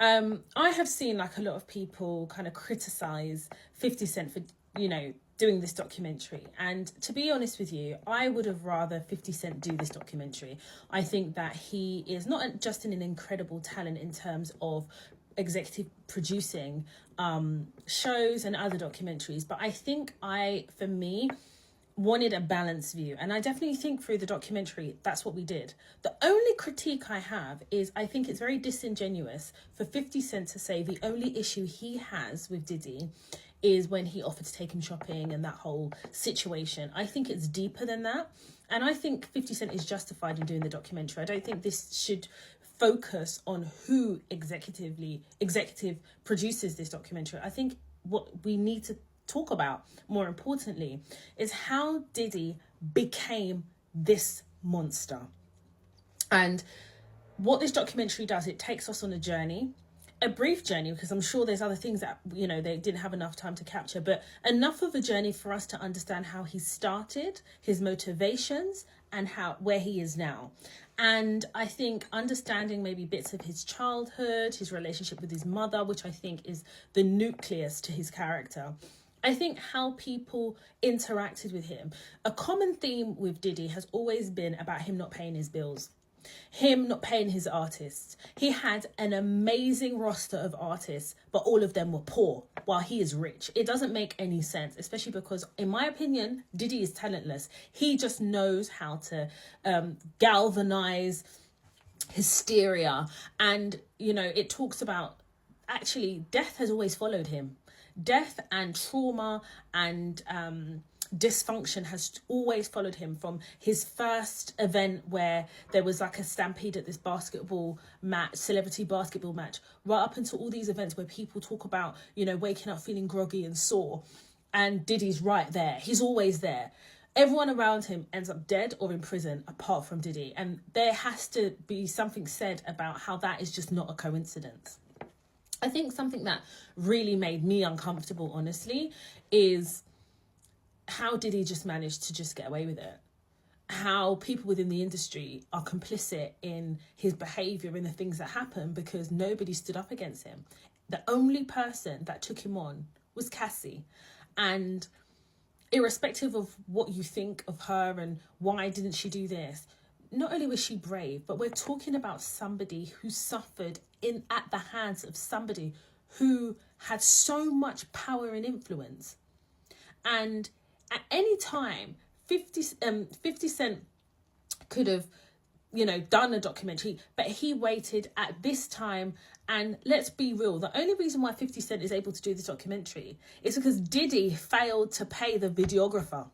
I have seen, like, a lot of people kind of criticize 50 Cent for, you know, doing this documentary. And to be honest with you, I would have rather 50 Cent do this documentary. I think that he is not just an incredible talent in terms of executive producing shows and other documentaries, but I think for me, wanted a balanced view, and I definitely think through the documentary that's what we did. The only critique I have is I think it's very disingenuous for 50 Cent to say the only issue he has with Diddy is when he offered to take him shopping and that whole situation. I think it's deeper than that, and I think 50 Cent is justified in doing the documentary. I don't think this should focus on who executive produces this documentary. I think what we need to talk about, more importantly, is how Diddy became this monster. And what this documentary does, it takes us on a journey. a brief journey, because I'm sure there's other things that, you know, they didn't have enough time to capture, but enough of a journey for us to understand how he started, his motivations, and where he is now. And I think understanding maybe bits of his childhood, his relationship with his mother, which I think is the nucleus to his character. I think how people interacted with him. A common theme with Diddy has always been about him not paying his bills, him not paying his artists. He had an amazing roster of artists, but all of them were poor while he is rich. It doesn't make any sense, especially because, in my opinion, Diddy is talentless. He just knows how to galvanize hysteria. And, you know, it talks about, actually, death has always followed him. Death and trauma and dysfunction has always followed him, from his first event where there was like a stampede at this basketball match, celebrity basketball match, right up until all these events where people talk about, you know, waking up feeling groggy and sore. And Diddy's right there. He's always there. Everyone around him ends up dead or in prison apart from Diddy. And there has to be something said about how that is just not a coincidence. I think something that really made me uncomfortable, honestly, is how did he just manage to just get away with it? How people within the industry are complicit in his behaviour and the things that happen because nobody stood up against him. The only person that took him on was Cassie. And irrespective of what you think of her and why didn't she do this, not only was she brave, but we're talking about somebody who suffered at the hands of somebody who had so much power and influence. And at any time, 50 Cent could have, you know, done a documentary, but he waited at this time. And let's be real, the only reason why 50 Cent is able to do this documentary is because Diddy failed to pay the videographer.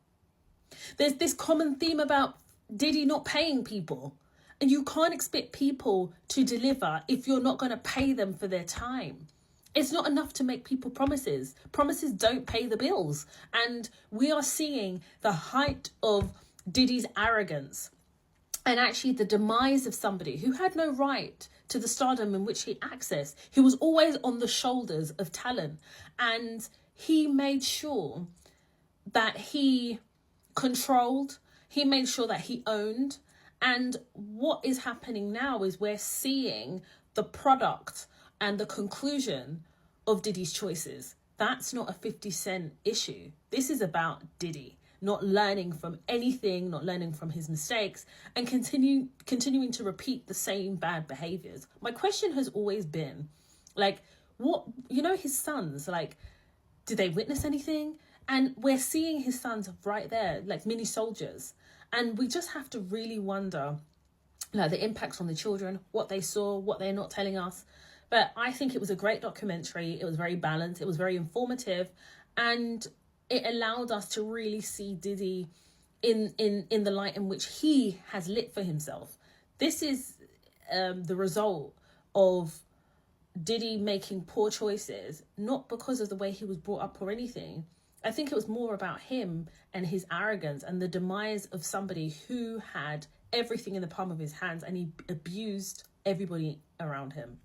There's this common theme about Diddy not paying people. And you can't expect people to deliver if you're not going to pay them for their time. It's not enough to make people promises. Promises don't pay the bills. And we are seeing the height of Diddy's arrogance and actually the demise of somebody who had no right to the stardom in which he accessed. He was always on the shoulders of talent. And he made sure that he controlled, he made sure that he owned. And what is happening now is we're seeing the product and the conclusion of Diddy's choices. That's not a 50 Cent issue. This is about Diddy not learning from anything, not learning from his mistakes, and continuing to repeat the same bad behaviors. My question has always been, like, what, you know, his sons, like, did they witness anything? And we're seeing his sons right there, like mini soldiers. And we just have to really wonder, like, the impacts on the children, what they saw, what they're not telling us. But I think it was a great documentary. It was very balanced. It was very informative. And it allowed us to really see Diddy in the light in which he has lit for himself. This is the result of Diddy making poor choices, not because of the way he was brought up or anything. I think it was more about him and his arrogance and the demise of somebody who had everything in the palm of his hands, and he abused everybody around him.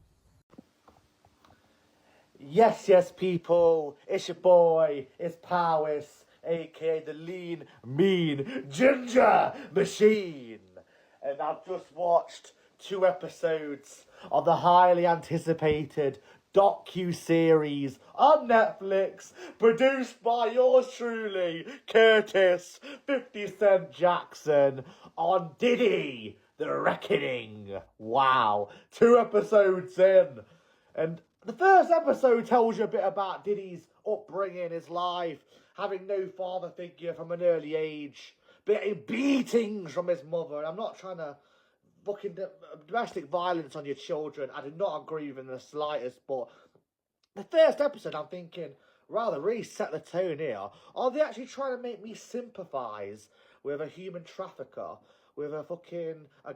Yes, people, it's your boy, it's Powis, aka the lean, mean ginger machine. And I've just watched 2 episodes of the highly anticipated docu-series on Netflix, produced by yours truly, Curtis 50 Cent Jackson, on Diddy, The Reckoning. Wow, 2 episodes in. And the first episode tells you a bit about Diddy's upbringing, his life, having no father figure from an early age, getting beatings from his mother. And I'm not trying to fucking domestic violence on your children. I do not agree with in the slightest, but the first episode I'm thinking, rather really set the tone here. Are they actually trying to make me sympathise with a human trafficker, with a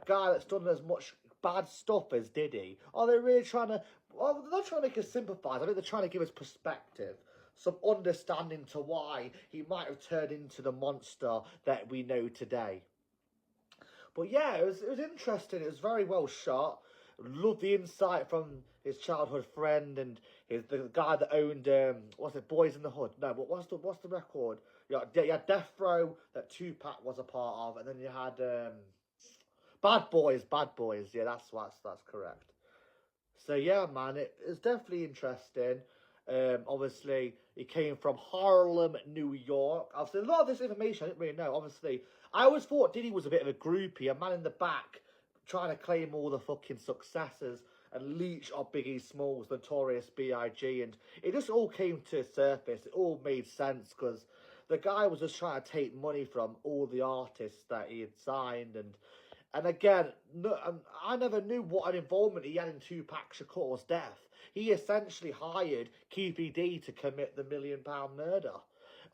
guy that's done as much bad stuff as Diddy? Are they really trying to, well, they're not trying to make us sympathise. I think they're trying to give us perspective, some understanding to why he might have turned into the monster that we know today. But yeah, it was interesting. It was very well shot. Love the insight from his childhood friend and the guy that owned what's it, Boys in the Hood? No, but what's the record? You had Death Row that Tupac was a part of, and then you had Bad Boys. Yeah, that's correct. So yeah, man, it's definitely interesting. Obviously, he came from Harlem, New York. Obviously, a lot of this information I didn't really know. Obviously, I always thought Diddy was a bit of a groupie, a man in the back, trying to claim all the fucking successes and leech on Biggie Smalls, Notorious B.I.G. And it just all came to surface. It all made sense because the guy was just trying to take money from all the artists that he had signed. And again, I never knew what an involvement he had in Tupac Shakur's death. He essentially hired Keefy D to commit the £1 million murder.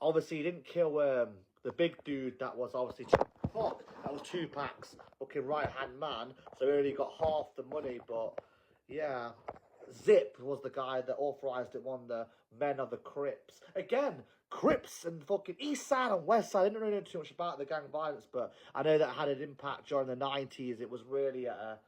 Obviously, he didn't kill the big dude that was obviously that was Tupac's fucking right-hand man, so he only got half the money, but yeah. Zip was the guy that authorised it, one of the men of the Crips. Again, Crips and fucking East Side and West Side. I didn't really know too much about the gang violence, but I know that had an impact during the 90s. It was really a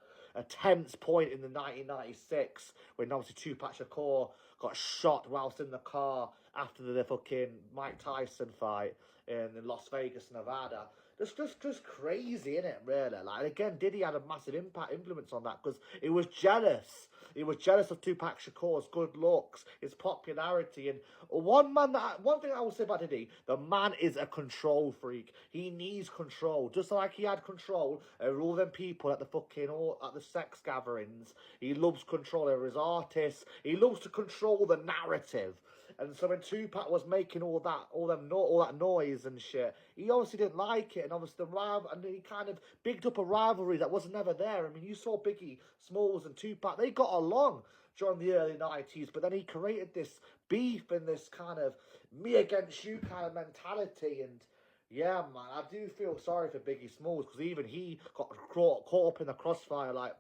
tense point in the 1996 when obviously Tupac Shakur got shot whilst in the car after the fucking Mike Tyson fight in Las Vegas, Nevada. Just crazy, innit, really? Like, again, Diddy had a massive influence on that because it was jealous. He was jealous of Tupac Shakur's good looks, his popularity, and one thing I will say about Diddy, the man is a control freak. He needs control, just like he had control over all them people at the sex gatherings. He loves control over his artists. He loves to control the narrative. And so when Tupac was making all that noise and shit, he obviously didn't like it, and obviously and he kind of bigged up a rivalry that was never there. I mean, you saw Biggie Smalls and Tupac; they got along during the early 90s, but then he created this beef and this kind of me against you kind of mentality. And yeah, man, I do feel sorry for Biggie Smalls because even he got caught up in the crossfire, like.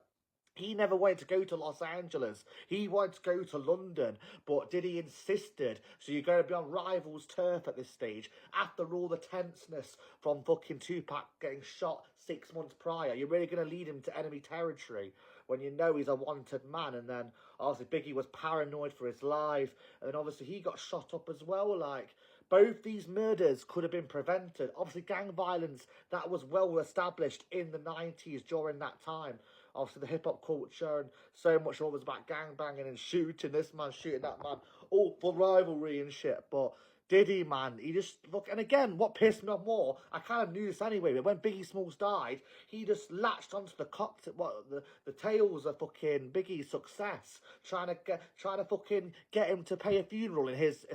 He never wanted to go to Los Angeles. He wanted to go to London, but Diddy insisted. So you're going to be on Rivals turf at this stage. After all the tenseness from fucking Tupac getting shot 6 months prior, you're really going to lead him to enemy territory when you know he's a wanted man. And then obviously Biggie was paranoid for his life, and then obviously he got shot up as well. Like, both these murders could have been prevented. Obviously gang violence that was well established in the 90s during that time. Obviously the hip-hop culture and so much more was about gangbanging and shooting this man, shooting that man, all for rivalry and shit. But Diddy, man, he just, look, and again, what pissed me off more, I kind of knew this anyway, but when Biggie Smalls died, he just latched onto the tails of fucking Biggie's success, trying to fucking get him to pay a funeral in his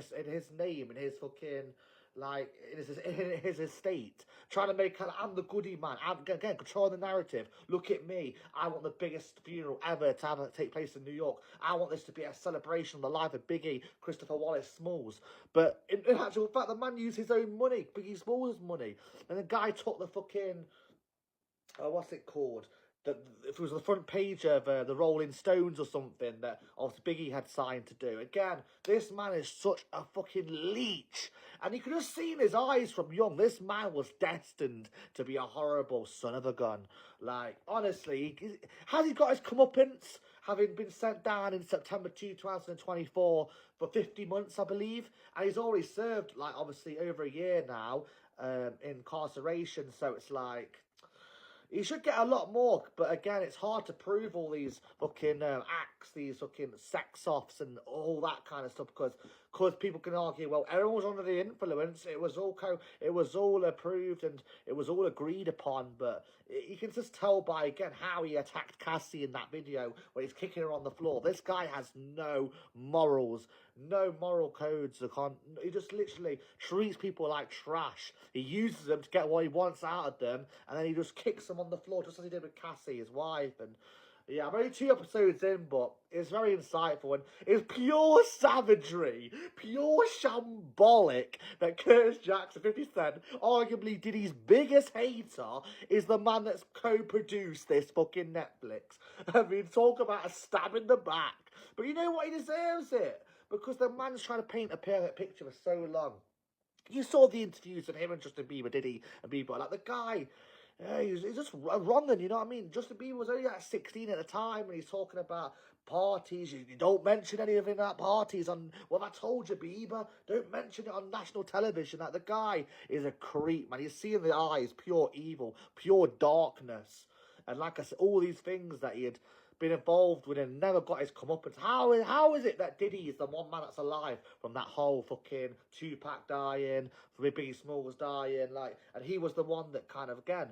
name, in his fucking, like, in his estate, trying to make, I'm the goodie man, again, controlling the narrative. Look at me, I want the biggest funeral ever to take place in New York. I want this to be a celebration of the life of Biggie, Christopher Wallace Smalls. But in actual fact, the man used his own money, Biggie Smalls' money, and the guy took the fucking, what's it called? If it was the front page of the Rolling Stones or something that obviously Biggie had signed to do. Again, this man is such a fucking leech. And you could have seen his eyes from young. This man was destined to be a horrible son of a gun. Like, honestly, has he got his comeuppance? Having been sent down in September 2024 for 50 months, I believe. And he's already served, like, obviously over a year now in incarceration. So it's like, he should get a lot more, but again, it's hard to prove all these fucking acts, these fucking sex-offs and all that kind of stuff, because people can argue, well, everyone was under the influence, it was all approved and it was all agreed upon, but you can just tell by, again, how he attacked Cassie in that video when he's kicking her on the floor. This guy has no morals, no moral codes. He just literally treats people like trash. He uses them to get what he wants out of them, and then he just kicks them on the floor, just as he did with Cassie, his wife. And yeah, I'm only 2 episodes in, but it's very insightful, and it's pure savagery, pure shambolic that Curtis Jackson, 50 Cent, arguably Diddy's biggest hater, is the man that's co-produced this fucking Netflix. I mean, talk about a stab in the back. But you know what? He deserves it, because the man's trying to paint a perfect picture for so long. You saw the interviews of him and Justin Bieber, Diddy and Bieber. Like, the guy, Yeah, he's just wrong, and you know what I mean? Justin Bieber was only like 16 at the time, and he's talking about parties. You don't mention anything about parties on. Well, I told you, Bieber, don't mention it on national television. Like, the guy is a creep, man. You see in the eyes pure evil, pure darkness, and like I said, all these things that he had been involved with and never got his comeuppance. How is it that Diddy is the one man that's alive from that whole fucking Tupac dying, from Biggie Smalls dying, like, and he was the one that kind of, again,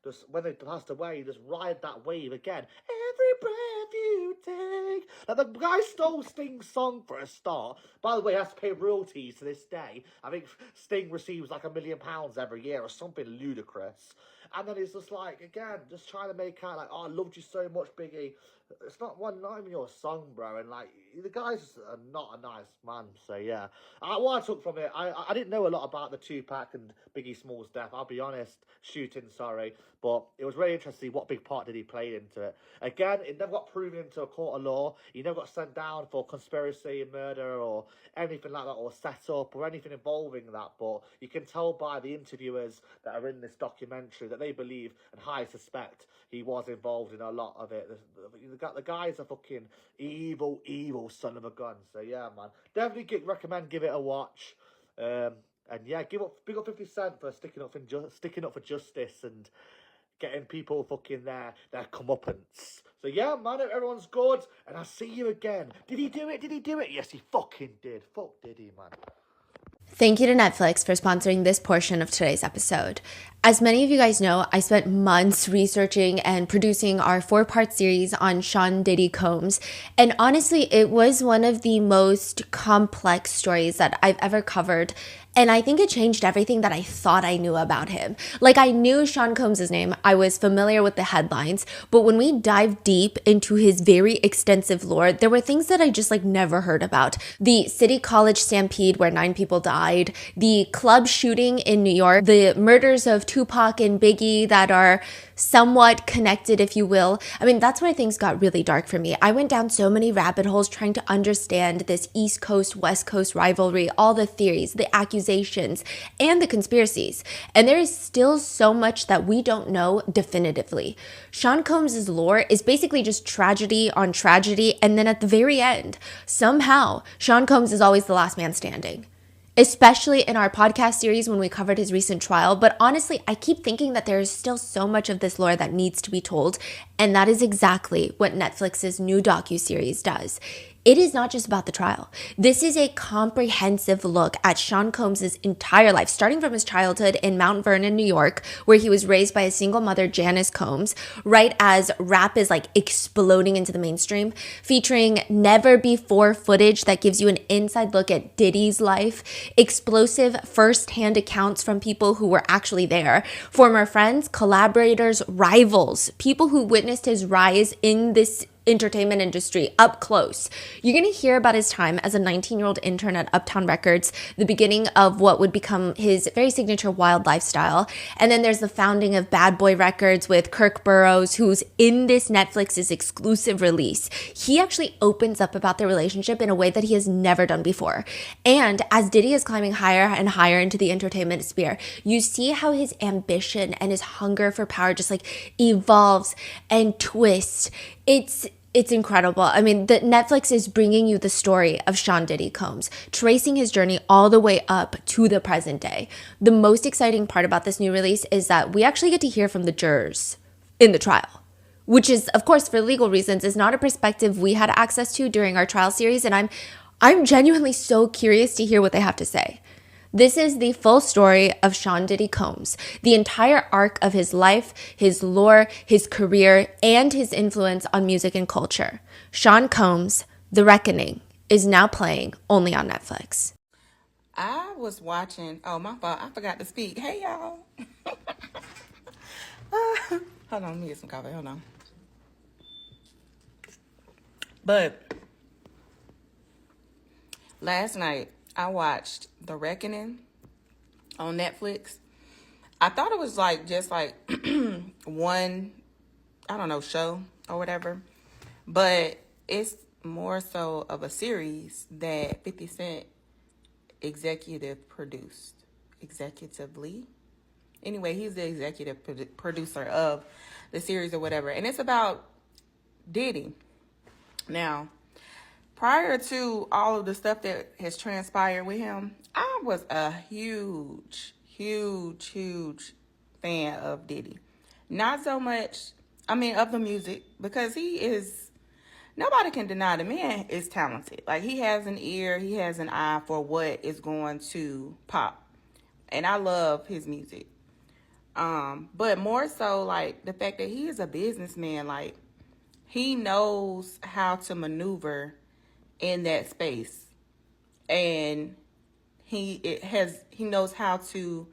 just when they passed away, just ride that wave again. Every breath you take. Now, the guy stole Sting's song for a start. By the way, he has to pay royalties to this day. I think Sting receives like £1 million every year or something ludicrous. And then it's just like, again, just trying to make out like, oh, I loved you so much, Biggie. It's not even your song, bro. And like, the guy's just not a nice man. So yeah, what I took from it, I didn't know a lot about the Tupac and Biggie Smalls' death. I'll be honest, sorry, but it was really interesting to see what big part did he play into it. Again, it never got proven into a court of law. He never got sent down for conspiracy and murder or anything like that, or set up or anything involving that. But you can tell by the interviewers that are in this documentary that they believe and highly suspect he was involved in a lot of it. The guy's a fucking evil son of a gun. So yeah, man, definitely recommend give it a watch. And yeah, big up 50 Cent for sticking up for justice and getting people fucking their comeuppance. So yeah, man, everyone's good, and I'll see you again. Did he do it? Yes, he fucking did. Fuck did he, man. Thank you to Netflix for sponsoring this portion of today's episode. As many of you guys know, I spent months researching and producing our 4-part series on Sean Diddy Combs, and honestly, it was one of the most complex stories that I've ever covered. And I think it changed everything that I thought I knew about him. Like, I knew Sean Combs' name, I was familiar with the headlines, but when we dived deep into his very extensive lore, there were things that I just never heard about. The City College stampede where 9 people died, the club shooting in New York, the murders of Tupac and Biggie that are somewhat connected, if you will. I mean, that's where things got really dark for me. I went down so many rabbit holes trying to understand this East Coast, West Coast rivalry, all the theories, the accusations, and the conspiracies. And there is still so much that we don't know definitively. Sean Combs' lore is basically just tragedy on tragedy, and then at the very end, somehow, Sean Combs is always the last man standing. Especially in our podcast series when we covered his recent trial. But honestly, I keep thinking that there is still so much of this lore that needs to be told. And that is exactly what Netflix's new docuseries does. It is not just about the trial. This is a comprehensive look at Sean Combs' entire life, starting from his childhood in Mount Vernon, New York, where he was raised by a single mother, Janice Combs, right as rap is exploding into the mainstream, featuring never before footage that gives you an inside look at Diddy's life, explosive first-hand accounts from people who were actually there, former friends, collaborators, rivals, people who witnessed his rise in this entertainment industry up close. You're going to hear about his time as a 19-year-old intern at Uptown Records, the beginning of what would become his very signature wild lifestyle. And then there's the founding of Bad Boy Records with Kirk Burroughs, who's in this Netflix's exclusive release. He actually opens up about their relationship in a way that he has never done before. And as Diddy is climbing higher and higher into the entertainment sphere, you see how his ambition and his hunger for power just evolves and twists. It's incredible. I mean, the Netflix is bringing you the story of Sean Diddy Combs, tracing his journey all the way up to the present day. The most exciting part about this new release is that we actually get to hear from the jurors in the trial, which is, of course, for legal reasons, is not a perspective we had access to during our trial series, and I'm genuinely so curious to hear what they have to say. This is the full story of Sean Diddy Combs, the entire arc of his life, his lore, his career, and his influence on music and culture. Sean Combs, The Reckoning, is now playing only on Netflix. I was watching, oh, my fault, I forgot to speak. Hey, y'all. Hold on, let me get some coffee, hold on. But last night, I watched The Reckoning on Netflix. I thought it was just one, I don't know, show or whatever. But it's more so of a series that 50 Cent executively Anyway, he's the executive producer of the series or whatever. And it's about Diddy. Now, prior to all of the stuff that has transpired with him, I was a huge fan of Diddy. Not so much, of the music, because nobody can deny the man is talented. Like, he has an ear, he has an eye for what is going to pop. And I love his music. But more so, like, the fact that he is a businessman, like, he knows how to maneuver in that space. And he knows how to,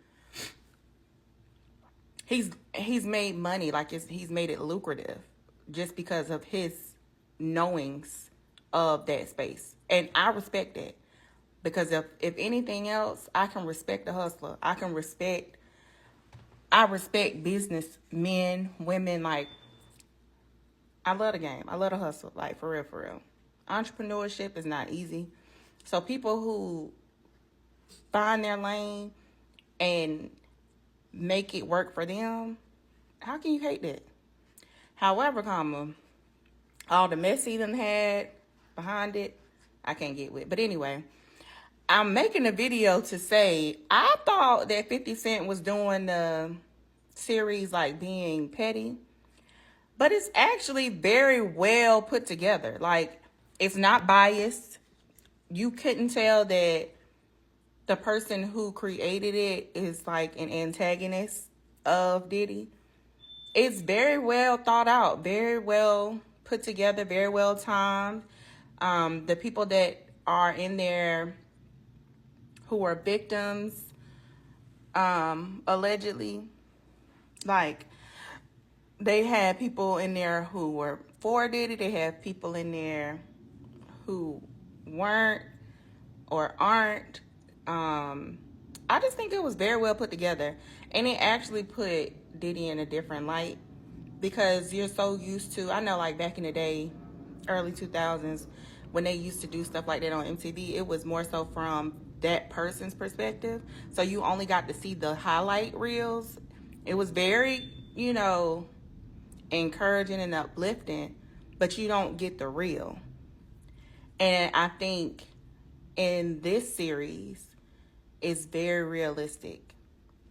he's made money, like he's made it lucrative just because of his knowings of that space. And I respect that, because if anything else, I can respect the hustler. I respect business men, women. Like, I love the game. I love the hustle. Like, for real. Entrepreneurship is not easy. So people who find their lane and make it work for them, how can you hate that? However, all the mess he done had behind it, I can't get with. But anyway, I'm making a video to say, I thought that 50 Cent was doing the series like being petty, but it's actually very well put together. Like, it's not biased. You couldn't tell that the person who created it is like an antagonist of Diddy. It's very well thought out, very well put together, very well timed. The people that are in there who are victims, allegedly, like, they had people in there who were for Diddy. They have people in there who weren't or aren't. I just think it was very well put together. And it actually put Diddy in a different light, because you're so used to, I know, like, back in the day, early 2000s, when they used to do stuff like that on MTV, it was more so from that person's perspective. So you only got to see the highlight reels. It was very, encouraging and uplifting, but you don't get the real. And I think in this series, it's very realistic.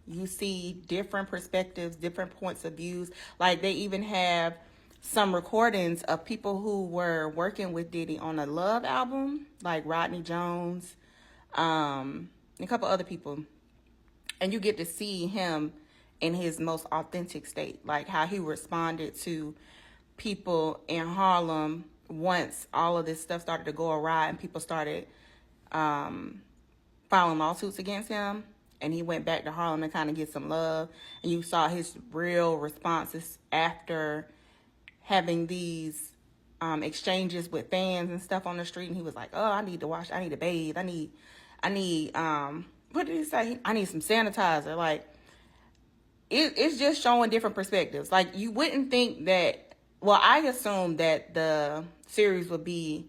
You see different perspectives, different points of views. Like, they even have some recordings of people who were working with Diddy on a Love album, like Rodney Jones, and a couple other people. And you get to see him in his most authentic state, like how he responded to people in Harlem once all of this stuff started to go awry and people started filing lawsuits against him. And he went back to Harlem to kind of get some love. And you saw his real responses after having these exchanges with fans and stuff on the street. And he was like, oh, I need to wash, I need to bathe, I need, what did he say? I need some sanitizer. Like, it's just showing different perspectives. Like, you wouldn't think that, well, I assumed that the series would be,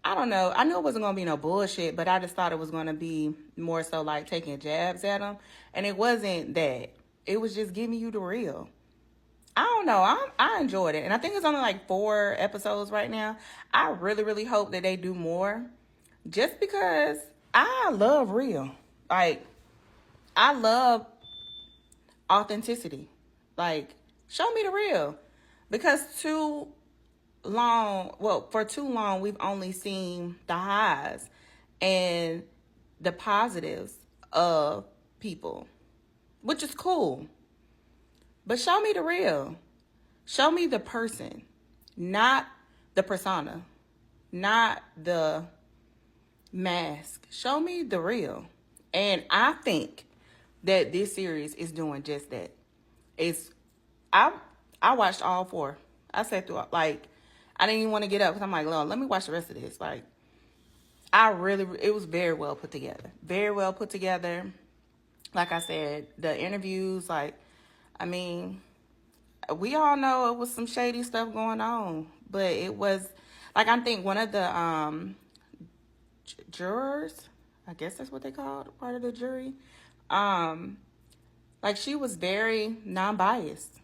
I don't know, I knew it wasn't going to be no bullshit, but I just thought it was going to be more so like taking jabs at them. And it wasn't that. It was just giving you the real. I don't know. I enjoyed it. And I think it's only like 4 episodes right now. I really, really hope that they do more, just because I love real. Like, I love authenticity. Like, show me the real. Because for too long, we've only seen the highs and the positives of people, which is cool. But show me the real. Show me the person, not the persona, not the mask. Show me the real. And I think that this series is doing just that. I watched all 4. I sat through, like, I didn't even want to get up because I'm like, Lord, let me watch the rest of this. Like, it was very well put together. Very well put together. Like I said, the interviews, like, I mean, we all know it was some shady stuff going on, but it was, like, I think one of the jurors, I guess that's what they called, part of the jury, Like, she was very non-biased.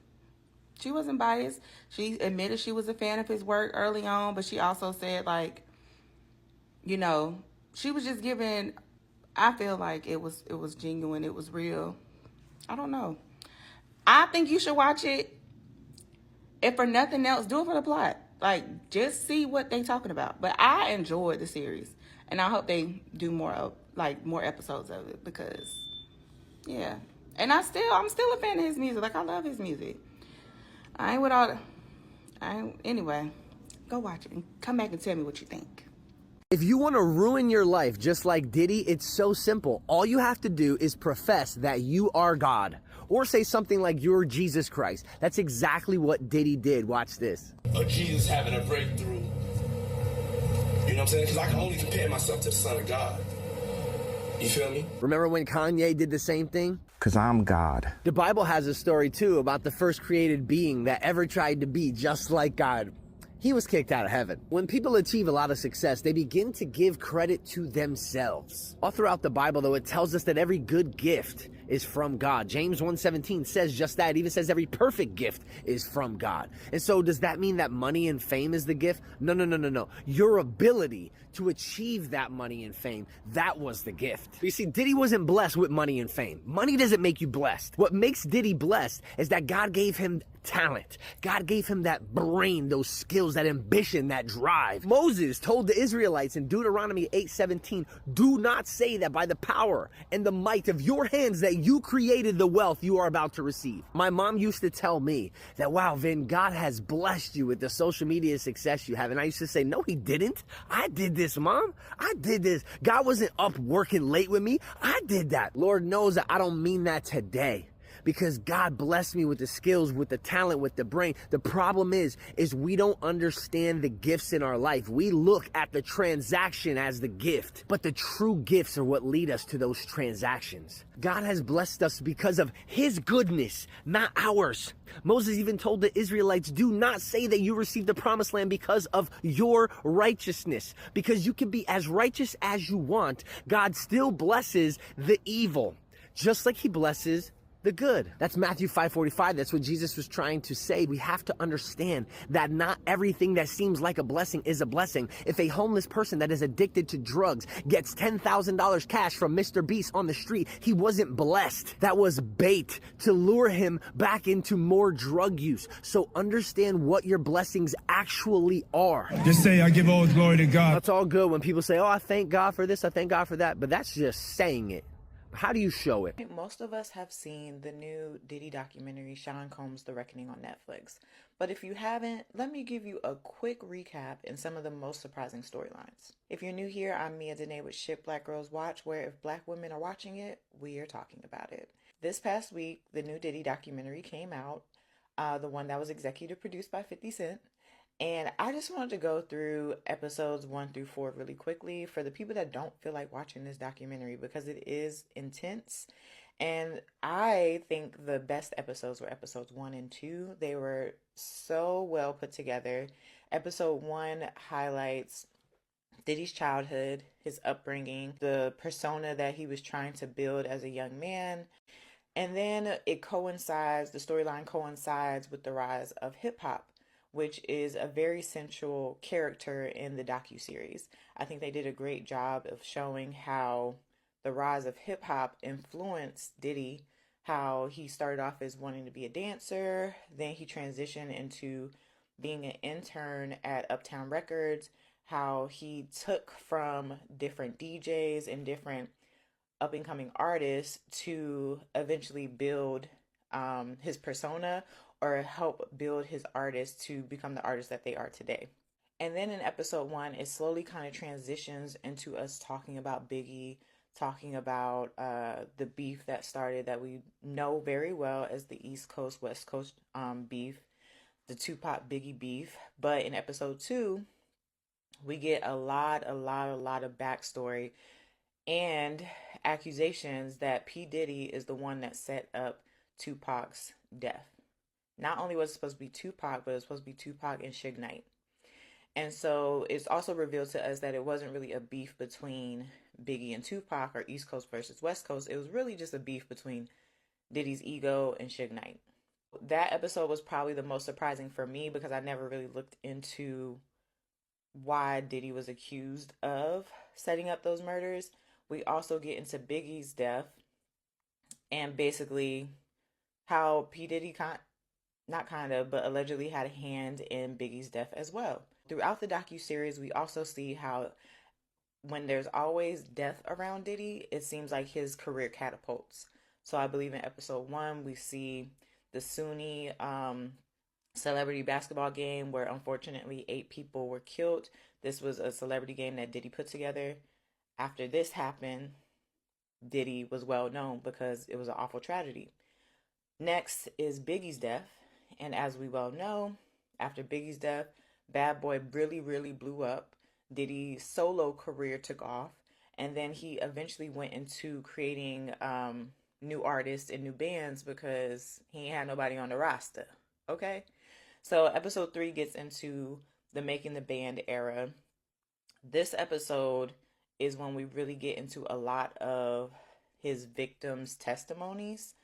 She wasn't biased. She admitted she was a fan of his work early on, but she also said, like, you know, she was just giving, I feel like it was genuine, it was real. I don't know. I think you should watch it. If for nothing else, do it for the plot. Like, just see what they talking about. But I enjoyed the series, and I hope they do more episodes of it, because yeah. And I'm still a fan of his music. Like, I love his music. Anyway, go watch it and come back and tell me what you think. If you want to ruin your life just like Diddy, it's so simple. All you have to do is profess that you are God, or say something like you're Jesus Christ. That's exactly what Diddy did. Watch this. Or Jesus having a breakthrough. You know what I'm saying? Because I can only compare myself to the Son of God. You feel me? Remember when Kanye did the same thing? Because I'm God. The Bible has a story too about the first created being that ever tried to be just like God. He was kicked out of heaven. When people achieve a lot of success, they begin to give credit to themselves. All throughout the Bible, though, it tells us that every good gift is from God. James 1:17 says just that. It even says every perfect gift is from God. And so does that mean that money and fame is the gift? No. Your ability to achieve that money and fame, that was the gift. You see, Diddy wasn't blessed with money and fame. Money doesn't make you blessed. What makes Diddy blessed is that God gave him talent. God gave him that brain, those skills, that ambition, that drive. Moses told the Israelites in Deuteronomy 8:17, do not say that by the power and the might of your hands that you created the wealth you are about to receive. My mom used to tell me that, wow, Vin, God has blessed you with the social media success you have. And I used to say, no, he didn't. I did this, Mom. I did this. God wasn't up working late with me. I did that. Lord knows that I don't mean that today, because God blessed me with the skills, with the talent, with the brain. The problem is we don't understand the gifts in our life. We look at the transaction as the gift, but the true gifts are what lead us to those transactions. God has blessed us because of his goodness, not ours. Moses even told the Israelites, do not say that you received the promised land because of your righteousness, because you can be as righteous as you want. God still blesses the evil, just like he blesses the good. That's Matthew 5:45. That's what Jesus was trying to say. We have to understand that not everything that seems like a blessing is a blessing. If a homeless person that is addicted to drugs gets $10,000 cash from Mr. Beast on the street, he wasn't blessed. That was bait to lure him back into more drug use. So understand what your blessings actually are. Just say, I give all glory to God. That's all good when people say, oh, I thank God for this, I thank God for that. But that's just saying it. How do you show it? Most of us have seen the new Diddy documentary, Sean Combs, The Reckoning, on Netflix. But if you haven't, let me give you a quick recap and some of the most surprising storylines. If you're new here, I'm Mia Danae with Shit Black Girls Watch, where if black women are watching it, we are talking about it. This past week, the new Diddy documentary came out, the one that was executive produced by 50 Cent. And I just wanted to go through episodes 1 through 4 really quickly for the people that don't feel like watching this documentary, because it is intense. And I think the best episodes were episodes 1 and 2. They were so well put together. Episode 1 highlights Diddy's childhood, his upbringing, the persona that he was trying to build as a young man. And then the storyline coincides with the rise of hip hop, which is a very central character in the docuseries. I think they did a great job of showing how the rise of hip-hop influenced Diddy, how he started off as wanting to be a dancer, then he transitioned into being an intern at Uptown Records, how he took from different DJs and different up-and-coming artists to eventually build his persona, or help build his artists to become the artists that they are today. And then in episode 1, it slowly kind of transitions into us talking about Biggie, talking about the beef that started, that we know very well as the East Coast, West Coast beef, the Tupac Biggie beef. But in episode 2, we get a lot of backstory and accusations that P. Diddy is the one that set up Tupac's death. Not only was it supposed to be Tupac, but it was supposed to be Tupac and Suge Knight. And so it's also revealed to us that it wasn't really a beef between Biggie and Tupac, or East Coast versus West Coast. It was really just a beef between Diddy's ego, and Suge Knight. That episode was probably the most surprising for me because I never really looked into why Diddy was accused of setting up those murders. We also get into Biggie's death and basically how P. Diddy not kind of, but allegedly had a hand in Biggie's death as well. Throughout the docuseries, we also see how when there's always death around Diddy, it seems like his career catapults. So I believe in episode 1, we see the SUNY celebrity basketball game where unfortunately 8 people were killed. This was a celebrity game that Diddy put together. After this happened, Diddy was well known because it was an awful tragedy. Next is Biggie's death. And as we well know, after Biggie's death, Bad Boy really, really blew up. Diddy's solo career took off. And then he eventually went into creating new artists and new bands because he had nobody on the roster. Okay? So episode 3 gets into the Making the Band era. This episode is when we really get into a lot of his victims' testimonies.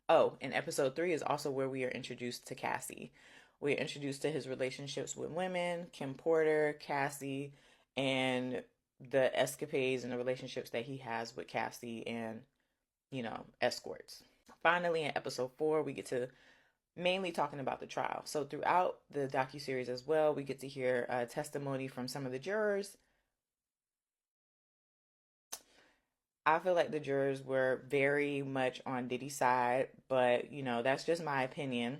Oh, and episode 3 is also where we are introduced to Cassie. We're introduced to his relationships with women, Kim Porter, Cassie, and the escapades and the relationships that he has with Cassie and, escorts. Finally, in episode 4, we get to mainly talking about the trial. So throughout the docuseries as well, we get to hear testimony from some of the jurors. I feel like the jurors were very much on Diddy's side, but that's just my opinion.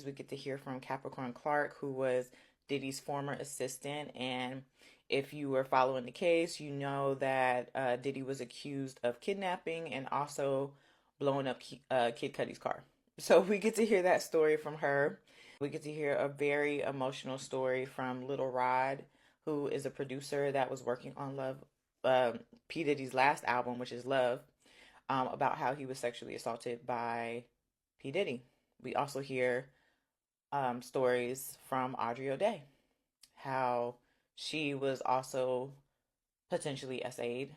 We get to hear from Capricorn Clark, who was Diddy's former assistant, and if you were following the case, you know that Diddy was accused of kidnapping and also blowing up Kid Cudi's car. So we get to hear that story from her. We get to hear a very emotional story from Little Rod, who is a producer that was working on P. Diddy's last album, which is Love, about how he was sexually assaulted by P. Diddy. We also hear stories from Audrey O'Day, how she was also potentially SA'd.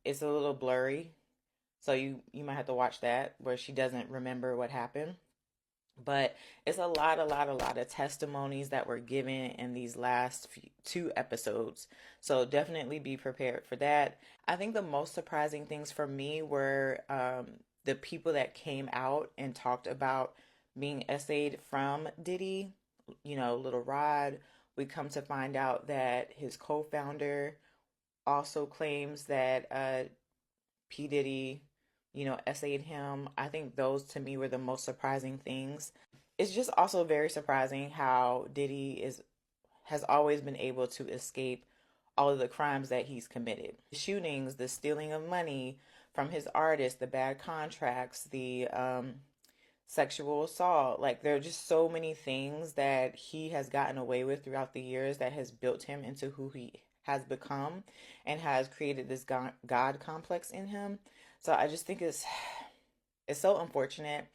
It's a little blurry, so you might have to watch that, where she doesn't remember what happened. But it's a lot of testimonies that were given in these last 2 episodes. So definitely be prepared for that. I think the most surprising things for me were the people that came out and talked about being SA'd from Diddy. Little Rod. We come to find out that his co-founder also claims that P. Diddy SA'd him. I think those to me were the most surprising things. It's just also very surprising how Diddy has always been able to escape all of the crimes that he's committed. The shootings, the stealing of money from his artists, the bad contracts, the sexual assault. Like, there are just so many things that he has gotten away with throughout the years that has built him into who he has become and has created this God complex in him. So I just think it's so unfortunate.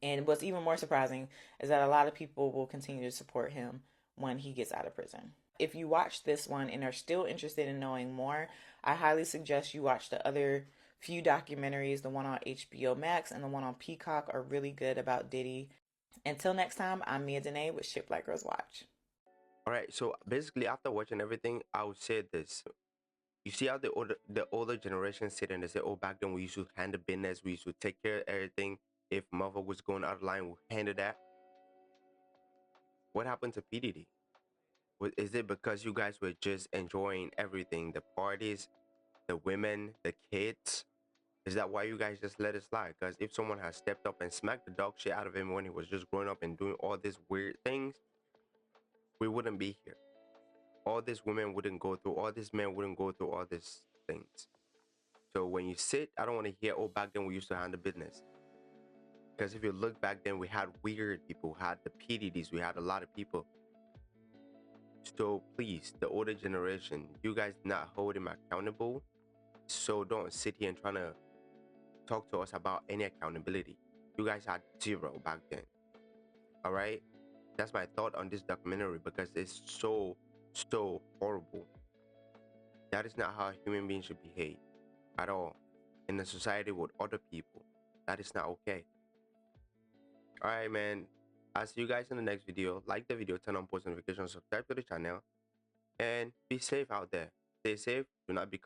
And what's even more surprising is that a lot of people will continue to support him when he gets out of prison. If you watch this one and are still interested in knowing more, I highly suggest you watch the other few documentaries. The one on HBO Max and the one on Peacock are really good about Diddy. Until next time, I'm Mia Danae with Shit Black Girls Watch. All right, so basically after watching everything, I would say this. You see how the older generation sit and they say, oh, back then we used to handle business, we used to take care of everything. If mother was going out of line, we handle that. What happened to P. Diddy? Is it because you guys were just enjoying everything, the parties, the women, the kids? Is that why you guys just let it slide? Because if someone had stepped up and smacked the dog shit out of him when he was just growing up and doing all these weird things, we wouldn't be here. All these women wouldn't go through, all these men wouldn't go through all these things. So when you sit, I don't want to hear, oh, back then we used to handle business. Because if you look back then, we had weird people, we had the PDDs, we had a lot of people. So please, the older generation, you guys not hold him accountable. So don't sit here and try to talk to us about any accountability. You guys had 0 back then. All right? That's my thought on this documentary, because it's so horrible. That is not how a human being should behave at all in a society with other people. That is not okay. All right, man. I'll see you guys in the next video. Like the video, turn on post notifications, subscribe to the channel, and be safe out there. Stay safe. Do not be